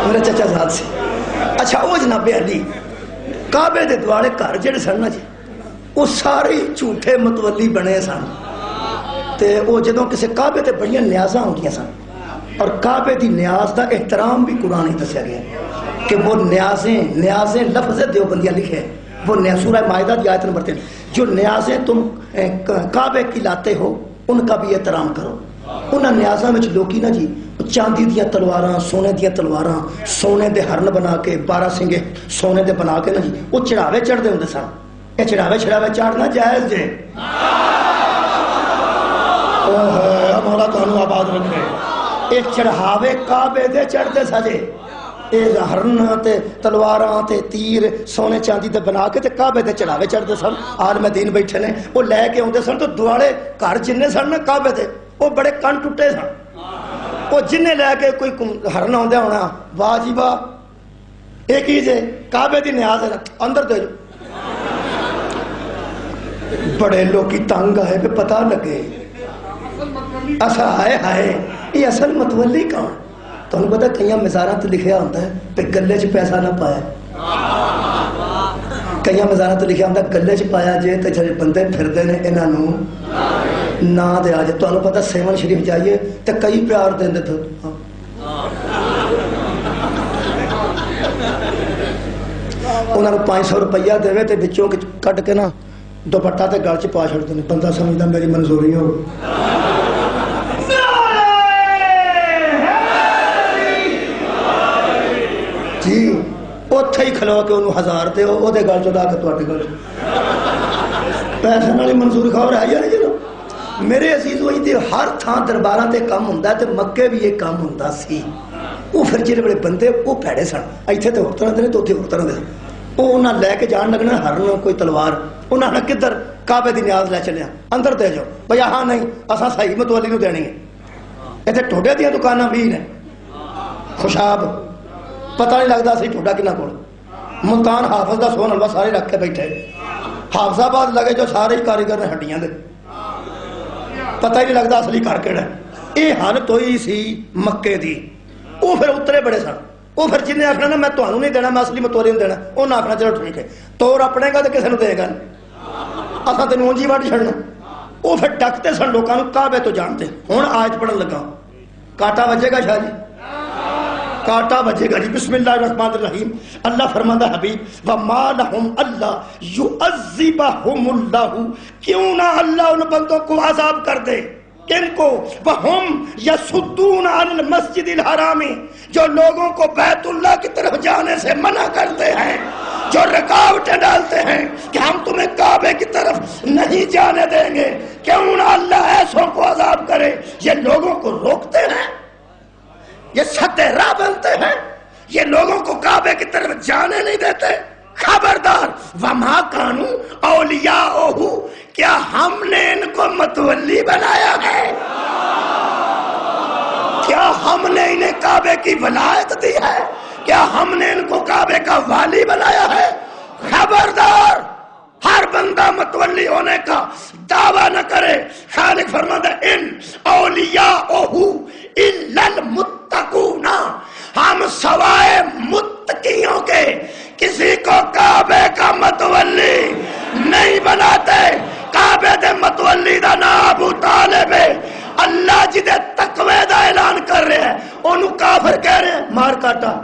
[SPEAKER 1] میرے چچا ذات سے. اچھا وہ جناب علی کعبے دے دوالے گھر جڑے سن نا جی وہ سارے جھوٹے متولی بنے سن. تے وہ جدوں کسے کعبے تے بڑیاں نیازاں ہوندیاں سن اور کعبے دی نیاز دا احترام بھی قرآن ہی دسیا گیا کہ وہ نیازیں لفظ دیوبندیاں لکھے وہ سورہ مائدہ دی آیت نمبر 3 جو نیازیں تم کعبے کی لاتے ہو ان کا بھی احترام کرو. انہاں نیازاں وچ لوکی نا جی چاندی دیاں تلواراں سونے دیاں تلواراں سونے دے ہرن بنا کے 12 سنگے سونے دے بنا کے نا جی وہ چڑھاوے چڑھدے ہوندے سن. یہ چڑھاوے چڑھنا جائز جے. مولا تانوں آباد رکھے. یہ چڑھاوے کعبے دے چڑھتے سجے یہ ہرن تے تلواراں تے تیر سونے چاندی تے بنا کے تے کعبے تے چڑھاوے چڑھتے سن. عالم دین بیٹھے نے وہ لے کے آتے سن تو دوالے گھر جننے سن نا کعبے تے وہ بڑے کن ٹوٹے سن. وہ جننے لے کے کوئی ہرن آدھا ہونا واہ جی واہ یہ کی جے کعبے دی نیاز ہے اندر دے جو. بڑے لوکی تنگ آئے پہ پتہ لگے اصل ہائے یہ اصل متولی کون. تو انہوں پتا کئی مزارات لکھیا ہوتا ہے پہ گلے چ پیسہ نہ پایا. کئی مزارات لکھیا ہوتا ہے گلے چ پایا جے تو جب بندے پھردے نے انہوں نہ دیا جائے. تو انہوں پتا سیون شریف جائیے تو کئی پیار دیں دے تھے. انہوں نے 500 روپیہ دے تے بچوں کٹ کے نا دوپٹہ تے گل چ پا چھڑتے ہیں. بندہ سمجھتا میری منظوری ہو. جی اتھے ہی کھلو کے انہوں 1000 دے وہ دے گل چلا کے تواڈے گل پیسے والی منظوری خبر ہے یا نہیں جنو. میرے عزیز وہی تے ہر تھان درباراں تے کام ہوندا تے مکے بھی یہ کام ہوندا سی. وہ پھر جڑے بڑے بندے وہ پیڑے سن ایتھے تے ہور طرح دے تے اوتھے ہور طرح دے. وہ انہاں لے کے جان لگنا ہرن کوئی تلوار انہاں نے کدھر کعبے دی نیاز لے چلیا اندر دے جو بھئی ہاں نہیں اساں صحیح متولی نو دینی ہے. ایتھے ٹھوڈے دیاں دکاناں بھی نے خوشاب پتہ نہیں لگتا سی ٹھوڈا کنا کول. ملتان حافظ دا سون حلوہ سارے رکھ کے بیٹھے. حافظ آباد لگے جو سارے کاریگر نے ہڈیاں دے پتہ ہی نہیں لگتا اصلی گھر کیڑا. یہ حالت ہوئی سی مکے دی. وہ پھر اترے بڑے سن وہ پھر جنہیں آخنا نا میں تمہیں نہیں دینا، میں اصلی متولی نہیں دینا، انہیں آخنا چلو ٹھیک ہے توڑ اپنے گا تو کسی نے دے گا اصا تین اونجی وڈ چھڑنا۔ وہ پھر ڈکتے سن لوگوں کو کعبے تو جانتے۔ ہوں آیت پڑھن لگا، کاٹا بجے گا شاہ جی، کاٹا بجے گا جی۔ بسم اللہ الرحمن الرحیم۔ اللہ فرماتا حبیب وما لہم اللہ یعذبہم اللہ، کیوں نہ اللہ ان بندوں کو عذاب کر دے، کن کو؟ وہم یصدون عن المسجد الحرام، جو لوگوں کو بیت اللہ کی طرف جانے سے منع کرتے ہیں، جو رکاوٹیں ڈالتے ہیں کہ ہم تمہیں کعبے کی طرف نہیں جانے دیں گے، کیوں نہ اللہ ایسوں کو عذاب کرے۔ یہ لوگوں کو روکتے ہیں، یہ سد راہ بنتے ہیں، یہ لوگوں کو کعبے کی طرف جانے نہیں دیتے۔ خبردار وما کانو اولیاءہ، کیا ہم نے ان کو متولی بنایا ہے؟ کیا ہم نے انہیں کعبے کی ولایت دی ہے؟ کیا ہم نے ان کو کعبے کا والی بنایا ہے؟ خبردار ہر بندہ متولی ہونے کا دعویٰ نہ کرے۔ خالق فرماتا ہے ان اولیاءہ الا المتقون، ہم سوائے متقیوں کے کسی کو کعبے کا متولی نہیں بناتے۔ کعبے دے متولی دا نام ابو طالب ہے۔ اللہ جدے تقوی دا اعلان کر رہے ہیں انہوں کافر کہہ رہے ہیں، مار کاٹا۔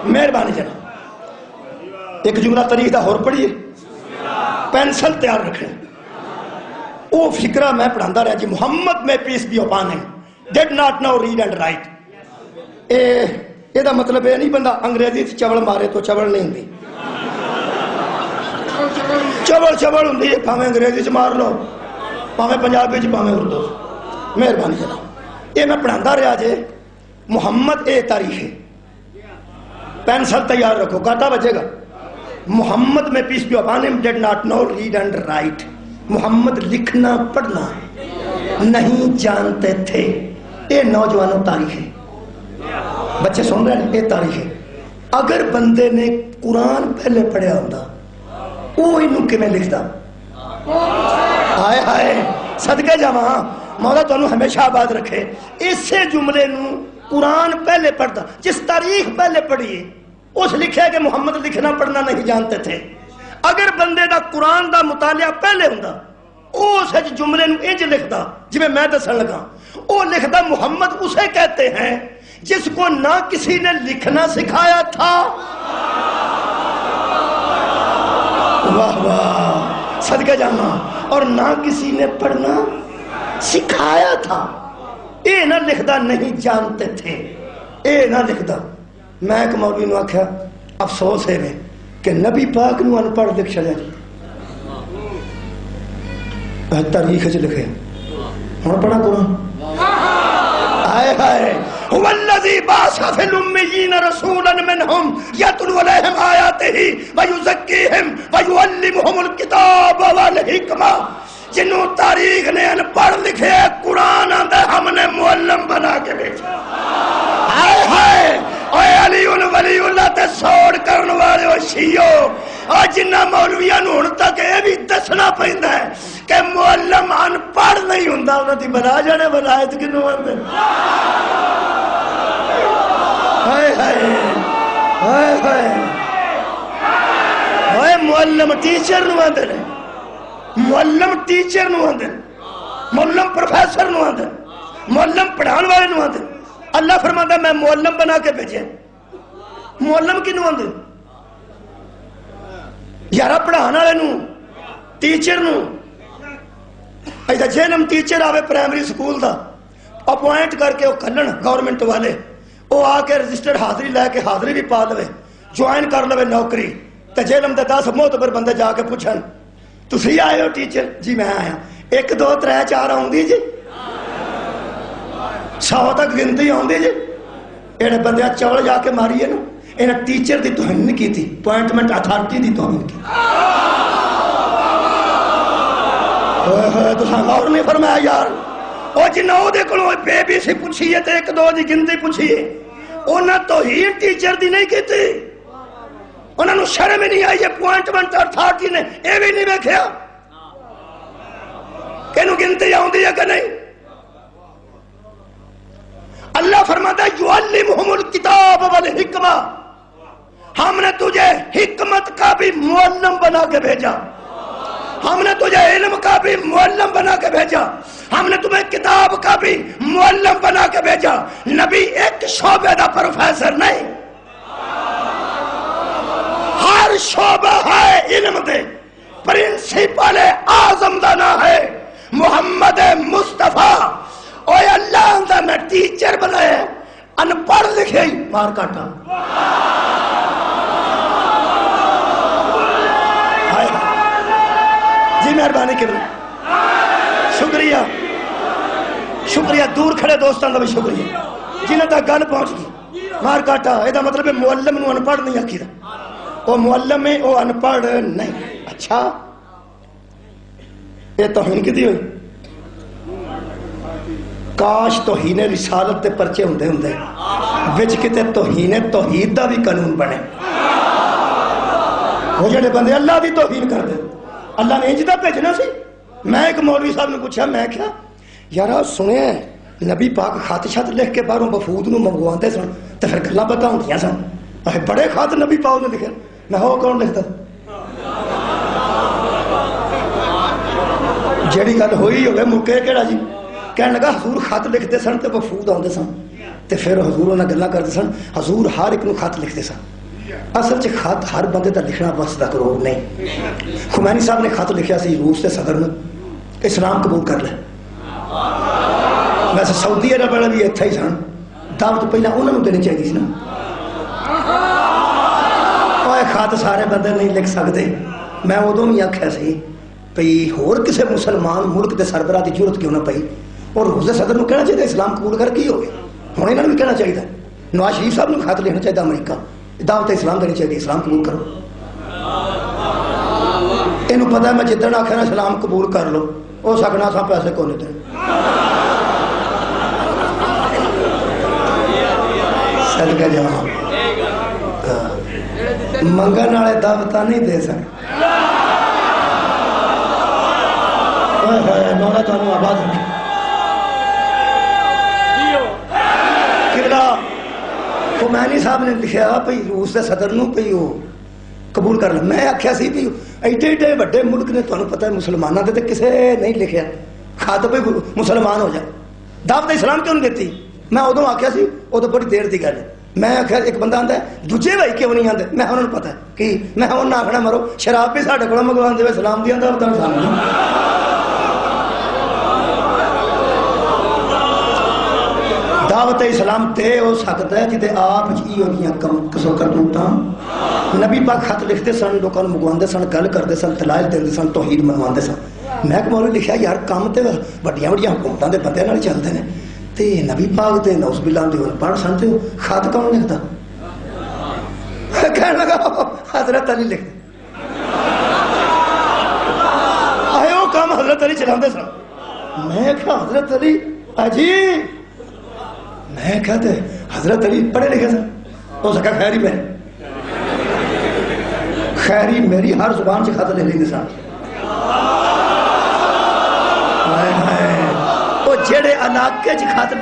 [SPEAKER 1] مہربانی جناب ایک جملہ تاریخ دا ہور پڑھیے، پینسل تیار رکھیں۔ وہ فکرہ میں پڑھاندہ رہا جی، محمد میں پیس بھی اپان ہے did not know read and write۔ یہ دا مطلب یہ نہیں بندہ انگریزی سے چوڑ مارے تو چوڑ نہیں دی، چوڑ ہوں دی پاہمیں انگریزی سے مار لو، پاہمیں پنجابی سے، پاہمیں اردو۔ مہربانی جناب یہ میں پڑھاندہ رہا جی، محمد اے تاریخ ہے، پینسل تیار رکھو، کاٹا بچے گا۔ محمد میں پیس بھی upon him did not know read and write، محمد لکھنا پڑھنا نہیں جانتے تھے۔ یہ نوجوانوں تاریخ ہے، بچے سن رہے ہیں، یہ تاریخ ہے۔ اگر بندے نے قرآن پہلے پڑھیا ہوتا وہ انہوں کے میں لکھتا، آئے ہائے صدقے جاواں مولا تو انہوں ہمیشہ آباد رکھے۔ اسے جملے نوں قرآن پہلے پڑھتا، جس تاریخ پہلے پڑھیے اس لکھے کہ محمد لکھنا پڑھنا نہیں جانتے تھے۔ اگر بندے دا قرآن دا مطالعہ پہلے ہوندا اس جملے نوں انج لکھدا جی میں دسن لگا، وہ لکھدا محمد اسے کہتے ہیں جس کو نہ کسی نے لکھنا سکھایا تھا، واہ واہ صدقہ جانا، اور نہ کسی نے پڑھنا سکھایا تھا۔ اے نہ لکھدا نہیں جانتے تھے، اے نہ لکھدا۔ میں ایک مولوی نو آکھیا افسوس ہے کہ نبی پاک نو ان پڑھ لکھ چلے جی، تاریخ چ لکھے ہوں پڑھا قرآن۔ آئے ہائے هو الذی بعث فی الامیین رسولا منہم یتلو علیہم آیاتہ ویزکیہم ویعلمہم الکتاب والحکمہ، جنہوں تاریخ نے ان پڑھ لکھے قرآن آندے ہم نے معلم بنا کے بھیجا۔ ہائے ہائے اے علی ولی اللہ تے سوڑ کرن والے او شیعو، اور جنہ مولویاں نوں ہن تک یہ بھی دسنا پیندا ہے کہ معلم ان پڑھ نہیں ہوندا، انہاں دی بنا جانے ولایت کینوں آندے۔ ہائے ہائے ہائے ہائے ہائے معلم ٹیچر نوں آندے نے، معلم ٹیچر نو آندے، معلم پروفیسر نو آندے، معلم پڑھان والے نو آندے۔ اللہ فرماتا میں معلم بنا کے بھیجے، معلم کی نو آندے یارا پڑھان والے نو، ٹیچر نو۔ ایسا جنم ٹیچر آوے پرائمری سکول دا اپوائنٹ کر کے وہ کھلن گورنمنٹ والے، وہ آ کے رجسٹر حاضری لے کے حاضری بھی پا لوے، جوائن کر لوے نوکری، تے جنم دے 10 معتبر بندے جا کے پوچھن تسی آئے ہو ٹیچر؟ جی میں آیا، 1 2 3 4 آؤندی جی، 100 تک گنتی آؤندی جی۔ یہ بندے چوڑ جا کے ماری ہے نا، انہیں ٹیچر دی توہین نہیں کی تھی، اپوائنٹمنٹ اتھارٹی دی توہین کی۔ تو غور نہیں فرمایا یار. وہ جنہوں دے کلوں بے بی سی پوچھیے تے ایک دو دی گنتی پوچھیے انہاں توہین ٹیچر دی نہیں کیتی. انہاں نو شرم ہی نہیں آئی اپوائنٹمنٹ اتھارٹی نے اے بھی نہیں ویکھیا کہ نو گنتی آؤندی ہے کہ نہیں. اللہ فرماتا ہے یعلمہم الکتاب والحکمہ، ہم نے تجھے حکمت کا بھی معلم بنا کے بھیجا، ہم نے تجھے علم کا بھی معلم بنا کے بھیجا، ہم نے تمہیں کتاب کا بھی معلم بنا کے بھیجا. نبی ایک شعبے دا پروفیسر نہیں، ہر شعبہ ہے علم دے پرنسپل اعظم دا نام ہے محمد مصطفیٰ. اوے اللہ دا میں ٹیچر بنائے ان پڑھ لکھے ہی مار کاٹا. جی مہربانی کریں، شکریہ شکریہ. دور کھڑے دوستان کا بھی شکریہ جنہیں تک گل پہنچ گئی. مار کاٹا یہ مطلب معلم نو ان پڑھ نہیں آخی دا، وہ معلم ہے وہ ان پڑھ نہیں. اچھا یہ توہین کی دی ہوئی؟ کاش توہین رسالت دے پرچے ہوندے ہوندے وچ کتے توہین توحید دا بھی قانون بنے. وہ جڑے بندے اللہ دی توہین کر دے اللہ نے انج دا بھیجنا سی. میں ایک مولوی صاحب نے پوچھا، میں کیا یار سنیا نبی پاک خط شت لکھ کے باہروں وفود نو منگواندے سن تے پھر گلاں پتہ ہوندیاں سن. بڑے خط نبی پاک نے لکھے. میں ہو کون لکھتا؟ جیڑی گل ہوئی ہوئے مکے کیڑا جی. کہنے لگا حضور خط لکھتے سن تے وفود آندے سن تے پھر حضور انہاں گلاں کردے سن. حضور ہر ایک نو خط لکھتے سن. اصل چ خط ہر بندے دا لکھنا بس دا کرور نہیں. خمینی صاحب نے خط لکھیا سی روس کے صدر نے اسلام قبول کر لے. ویسے سعودی عرب والے بھی اتھے ہی سن، دعوت پہلا انہاں نوں دینی چاہیے سی نا. اوے خط سارے بندے نہیں لکھ سکتے. میں ادوں بھی آکھیا سی پئی ہور کسے مسلمان ملک دے سربراہ دی ضرورت کیوں نہ پئی، اور روس دے صدر نو کہنا چاہیے اسلام قبول کر کی ہو گیا. ہن انہاں نوں بھی کہنا چاہیے نواز شریف صاحب نو خط لکھنا چاہیے امریکہ دعوت اسلام دینی چاہیے اسلام قبول کرو. اینو پتہ ہے میں جدن آکھنا اسلام قبول کر لو او سکنا سا پیسے کو نہیں دے. صدقہ جاواں منگن والے دعوت نہیں دے سکتے. مولا تانوں آباد رکھے. خمینی صاحب نے لکھیا پئی روس دے صدر نو پئی او قبول کر لے. میں آکھیا سی بھی ایڈے ایڈے بڑے ملک نے تانوں پتہ ہے مسلماناں دے تے کسے نہیں لکھیا خط پئی مسلمان ہو جائے. دعوت اسلام کیوں نہیں دیتی؟ میں ادوں آکھیا سی ادوں بڑی دیر دی گل ہے. میں آخیا ایک بندہ آتا ہے دوجے بھائی کیوں نہیں آتے؟ میں انہوں نے پتا ہے کہ میں انہیں آخنا مرو شراب بھی سارے کو منگوا دے اسلام دیا دعوت اسلام تے ہو سکتا ہے جی آپ کسو کرتوتاں. نبی پاک خط لکھتے سن لوگوں کو منگوا سن گل کرتے سن دلائل دے سن توحید منوا سن. میں ایک مولوی لکھیا یار کام تے وڈیاں وڈیاں حکومتاں دے بندے نال چلتے ہیں تے نبی پاک تے نعوذ باللہ دے پڑھ سن تے خط کون لکھتا؟ کہنے لگا حضرت علی لکھتے. آئے وہ کام حضرت علی چلاندے سن. میں کہا حضرت علی اجی میں کہتے حضرت علی پڑھے لکھے سن. ہو سکا خیری میں خیری میری ہر زبان سے خط لے لیں گے سن. وہ جڑے علاقے چ خط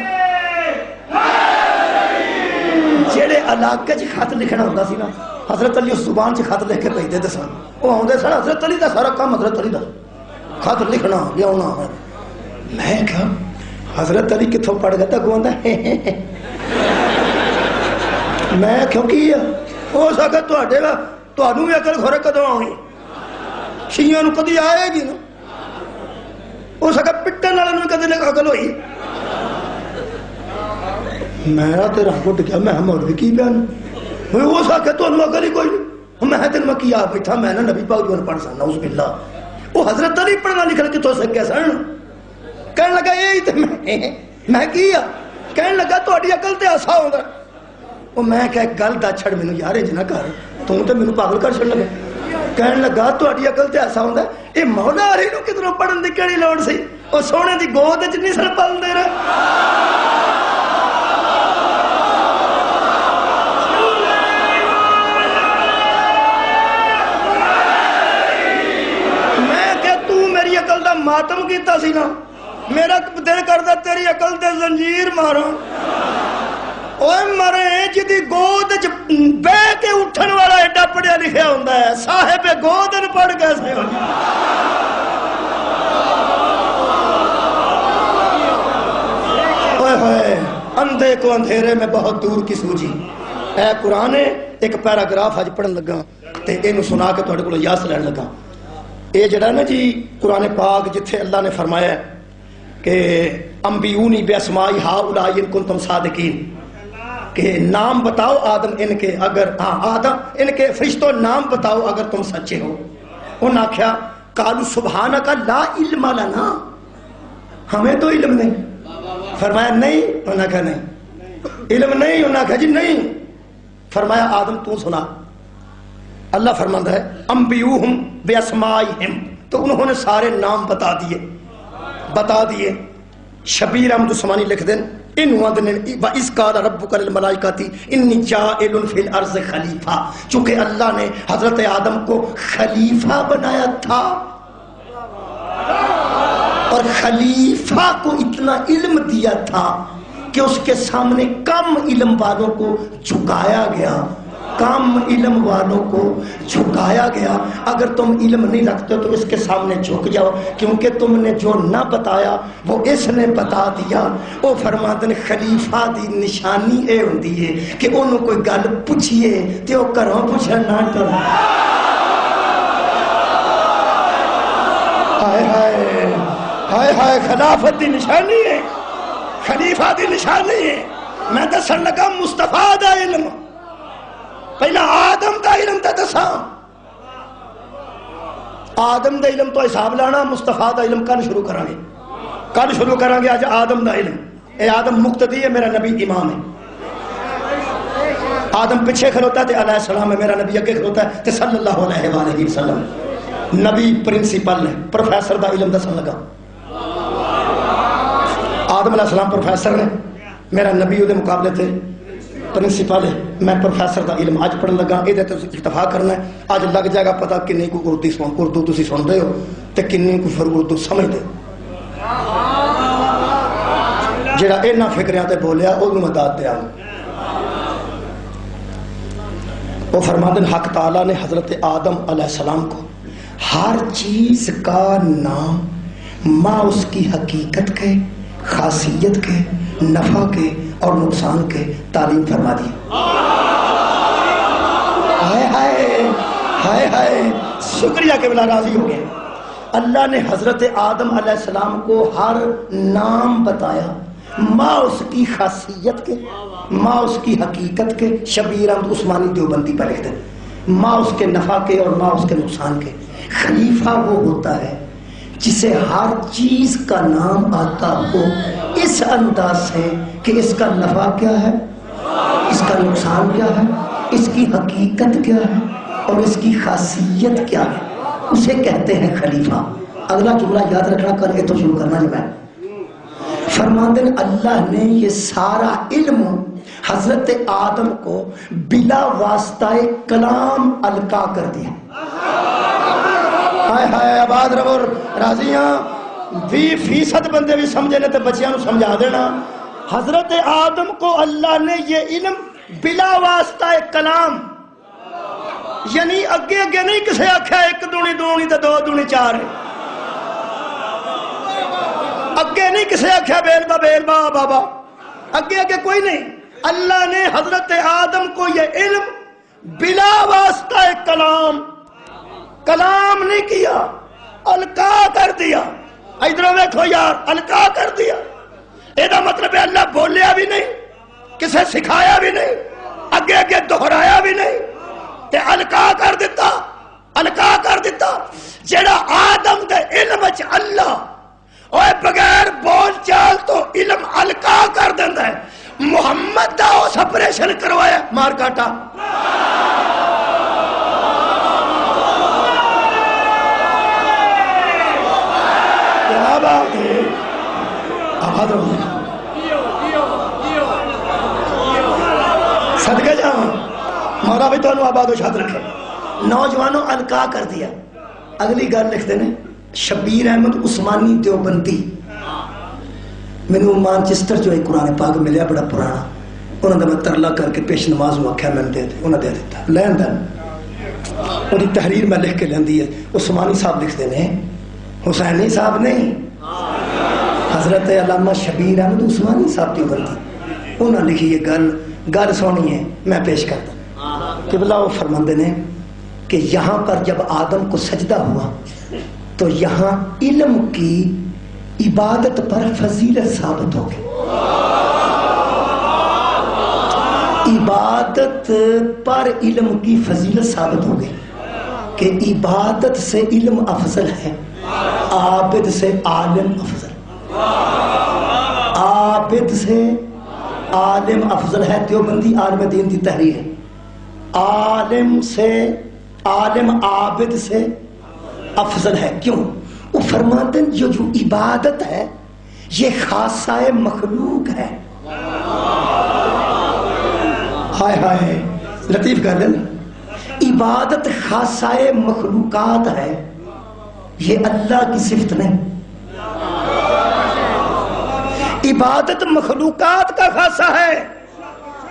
[SPEAKER 1] جڑے علاقے چ خط لکھنا ہوتا سی نا حضرت علی اس زبان سے خط لکھ کے بھیجتے تھے سن. وہ آتے سن حضرت علی دا سارا کام حضرت علی دا خط لکھنا لیا. میں کہا حضرت علی کتوں پڑھ گیا تک آتا میں کیونکہ ہو سکتا تھوڑوں بھی اکل خورے کدو آنی شیعہ نو کدی آئے گی نا. ہو سکتا پٹن والے کدی اکل ہوئی. میرا تو رنگ اٹھ گیا. میں مولوی کی بیان ہو سکتا تمہیں اکل ہی کوئی نہیں. میں تین میں کیا بیٹھا میں نبی پاک جو پڑھ سکتا نعوذ باللہ. وہ حضرت علی پڑھنا لکھنا کتوں سکیا سن. کہنے لگا یہی تو میں کیا کہنے لگا تھوڑی عقل تے ایسا ہوگا. وہ میں کہ گل دا چھڑ مینوں یار انج نہ کر تو مینوں پاگل کر چھڑ لگا. کہنے لگا تہاڈی عقل تے ایسا ہوندا ہے اے مولا علی نو کدھروں پڑھن دی کیڑی لوڑ سی او سونے دی گود وچ نہیں سر پلدے رہے میں کہ تو میری عقل دا ماتم کیتا سی نا میرا دل کردا تیری عقل تے زنجیر ماراں اوے مرے جدی گود وچ بہ کے اٹھن والا ایڈا پڑھیا لکھیا ہوندا ہے صاحب گود ان پڑھ کیسے ہو اوئے ہوئے اندھے کو اندھیرے میں بہت دور کی سوجی اے قرآن ایک پیراگراف اج پڑھن لگا تے اینو سنا کے تہاڈے کولوں یاس لین لگا اے جڑا نا جی قرآن پاک جتھے اللہ نے فرمایا ہے کہ انبیونی باسماء ہؤلاء ان کنتم صادقین کہ نام بتاؤ آدم ان کے اگر آدم ان کے فرشتوں نام بتاؤ اگر تم سچے ہو انہوں نے آکھیا قالوا سبحانک لا علم لنا ہمیں تو علم نہیں فرمایا نہیں انہوں نے کہا نہیں علم نہیں انہوں نے کہا جی نہیں فرمایا آدم تو سنا اللہ فرماتا ہے انبیوہم باسمائہم تو انہوں نے سارے نام بتا دیے شبیر احمد عثمانی لکھ دیں وَإِذْ قَالَ رَبُّكَ لِلْمَلَائِكَةِ إِنِّي جَاعِلٌ فِي الْأَرْضِ خلیفہ چونکہ اللہ نے حضرت آدم کو خلیفہ بنایا تھا اور خلیفہ کو اتنا علم دیا تھا کہ اس کے سامنے کم علم والوں کو جھکایا گیا اگر تم علم نہیں رکھتے تو اس کے سامنے جھک جاؤ کیونکہ تم نے جو نہ بتایا وہ اس نے بتا دیا وہ فرماتے ہیں خلیفہ دی نشانی اے ہوندی ہے کہ انہوں کوئی گل پوچھئے تے وہ کروں پوچھا نہ کرو ہائے خلافت دی نشانی ہے خلیفہ دی نشانی ہے میں دسن لگا مصطفیٰ دا علم پہلا آدم دا علم تے دساں آدم دا علم تو حساب لانا مصطفیٰ دا علم کل شروع کریں گے آج آدم دا علم اے آدم مقتدی ہے میرا نبی امام ہے آدم پیچھے کھلوتا ہے تے علیہ السلام ہے میرا نبی اگے کھلوتا ہے تے صلی اللہ علیہ وآلہ وسلم نبی پرنسپل ہے پروفیسر دا علم دسن لگا آدم علیہ السلام پروفیسر نے میرا نبی وہ مقابلے تھے پرنسپل ہے میں پروفیسر دا علم آج پڑھن لگا یہ اتفاق کرنا ہے آج لگ جائے گا پتا کنی کو اردو تسی سن دے ہو تے کنی کو پھر اردو سمجھ دے جڑا اینا فکریاں تے بولیا انہوں میں داد دیا وہ فرماتے ہیں حق تعالیٰ نے حضرت آدم علیہ السلام کو ہر چیز کا نام ماں اس کی حقیقت کے خاصیت کے نفع کے اور نقصان کے تعلیم فرما دی ہائے شکریہ کہ بلا راضی ہو گئے اللہ نے حضرت آدم علیہ السلام کو ہر نام بتایا ماں اس کی خاصیت کے ماں اس کی حقیقت کے شبیر احمد عثمانی دیوبندی پر لکھتے ماں اس کے نفع کے اور ماں اس کے نقصان کے خلیفہ وہ ہوتا ہے جسے ہر چیز کا نام آتا ہو اس انداز سے کہ اس کا نفع کیا ہے اس کا نقصان کیا ہے اس کی حقیقت کیا ہے اور اس کی خاصیت کیا ہے اسے کہتے ہیں خلیفہ اگلا جملہ یاد رکھنا کر کے تو شروع کرنا جب ہے فرماتے ہیں اللہ نے یہ سارا علم حضرت آدم کو بلا واسطہ کلام القا کر دیا ہائے آباد رہو راضیاں 20% بندے بھی سمجھے لے تے بچیاں نو سمجھا دینا حضرت آدم کو اللہ نے یہ علم بلا واسطہ کلام یعنی اگے نہیں کسے آکھا 1 دونی 2 تے 2 دونی 4 اگے نہیں کسے آکھا بیل با بابا اگے کوئی نہیں اللہ نے حضرت آدم کو یہ علم بلا واسطہ کلام نہیں کیا القا کر دیا ادھر دیکھو یار القا کر دیا یہ مطلب ہے اللہ بولیا بھی نہیں کسے سکھایا بھی نہیں اگے دہرایا بھی نہیں تے القا کر دیتا جڑا آدم دے علم وچ اللہ اوے بغیر بول چال تو علم القا کر دیندا ہے محمد دا اس آپریشن کروایا مار کاٹا آباد رہو صدقے جاؤں مولا بھی تو انہوں آباد و شاد رکھے نوجوانوں القاع کر دیا اگلی گل لکھتے ہیں شبیر احمد عثمانی دیوبندی میں نے مانچسٹر جو ایک قرآن پاک ملیا بڑا پرانا انہوں نے میں ترلا کر کے پیش نماز ہوں آکھیا میں دے انہوں نے دے دیتا لین دن انہی تحریر میں لکھ کے لین دی ہے عثمانی صاحب لکھتے ہیں حسینی صاحب نہیں حضرت علامہ شبیر احمد عثمانی صاحب دیوبندی انہوں نے لکھی یہ گل سونی ہے میں پیش کرتا قبلہ وہ فرماندے نے کہ یہاں پر جب آدم کو سجدہ ہوا تو یہاں علم کی عبادت پر فضیلت ثابت ہو گئی عبادت پر علم کی فضیلت ثابت ہو گئی کہ عبادت سے علم افضل ہے عابد سے عالم افضل عابد سے عالم افضل ہے دیوبندی عالم دین کی تحریر ہے عالم سے عالم عابد سے افضل ہے کیوں وہ فرماتے ہیں جو عبادت ہے یہ خاصہ مخلوق ہے ہائے ہائے لطیف کر دیں عبادت خاصہ مخلوقات ہے یہ اللہ کی صفت نہیں عبادت مخلوقات کا خاصہ ہے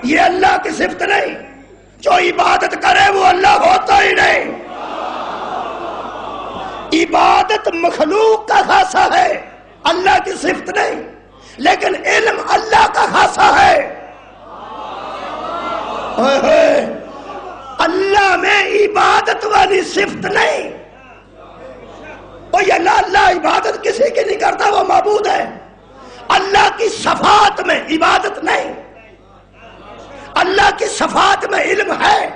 [SPEAKER 1] یہ اللہ کی صفت نہیں جو عبادت کرے وہ اللہ ہوتا ہی نہیں عبادت مخلوق کا خاصہ ہے اللہ کی صفت نہیں لیکن علم اللہ کا خاصہ ہے اللہ میں عبادت والی صفت نہیں اللہ عبادت کسی کی نہیں کرتا وہ معبود ہے اللہ کی صفات میں عبادت نہیں اللہ کی صفات میں علم ہے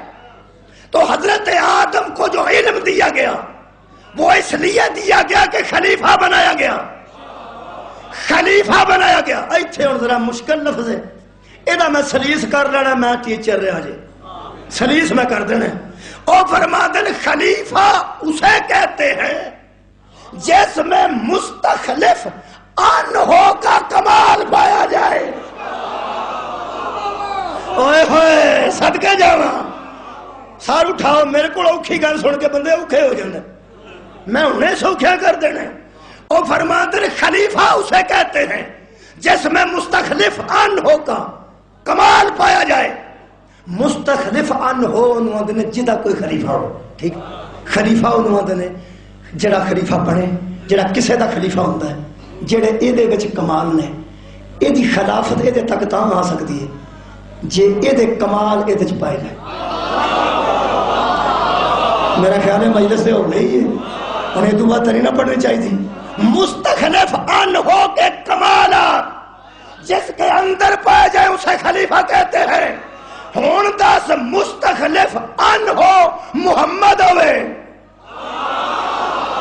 [SPEAKER 1] تو حضرت آدم کو جو علم دیا گیا وہ اس لیے دیا گیا کہ خلیفہ بنایا گیا خلیفہ بنایا گیا ایتھے اور ذرا مشکل لفظ ہے ایدہ میں سلیس کر لینا میں ٹیچر رہا جی سلیس میں کر دینا او فرمادن خلیفہ اسے کہتے ہیں جس میں مستخلف انہو کا کمال پایا جائے اوئے ہوئے صدقے جاواں سار اٹھاؤ میرے کو اوکھی گل سن کے بندے اوکھے ہو جاندے میں انہیں سوکھیا کر دینے او فرماندر خلیفہ اسے کہتے ہیں جس میں مستخلف ان ہو کا کمال پایا جائے مستخلف ان ہو انہوں نے جدہ کوئی خلیفہ ہو ٹھیک خلیفہ انہوں نے جڑا خلیفہ بنے جڑا کسے دا خلیفہ ہوتا ہے جڑے ایدے بچ کمال نے ایدی خلافت ایدے تک تاں آ سکتی ہے جے ایدے کمال ایدے چ پائے جائے میرا خیال ہے مجلس سے ہو گئی ہے انہیں دعا تری نہ پڑھنی چاہیے تھی مستخلف ان ہو کے کمالات جس کے اندر پائے جائے اسے خلیفہ کہتے ہیں ہون دس مستخلف ان ہو محمد ہوئے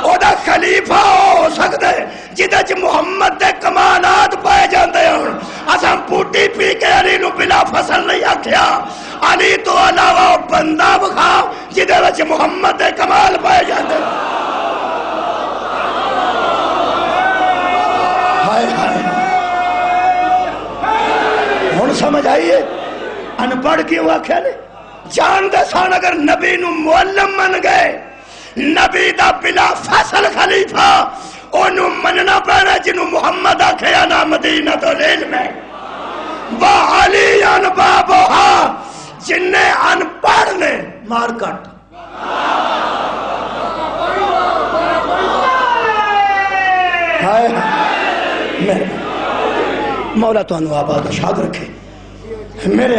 [SPEAKER 1] او دا خلیفہ ہو سکتے جدہ چ محمد دے کمالات پائے جاندے ہیں اساں پوٹی پی کے علی نو بلا فصل نہیں آکھیا علی تو علاوہ بندہ بخا جدہ وچ محمد دے کمال پائے جاندے ہیں ہن سمجھ آئیے ان پڑھ کیوں آکھیا نے جان دے سان اگر نبی نو معلم من گئے نبی دا بلا فصل خلیفہ انہوں مننا پہنا جنہوں محمد آکھیا نا مدینہ تو لیل میں با علی ان بابوہا جنہیں ان پڑھ نے مار کٹ مولا تو انو آباد شاد رکھے میرے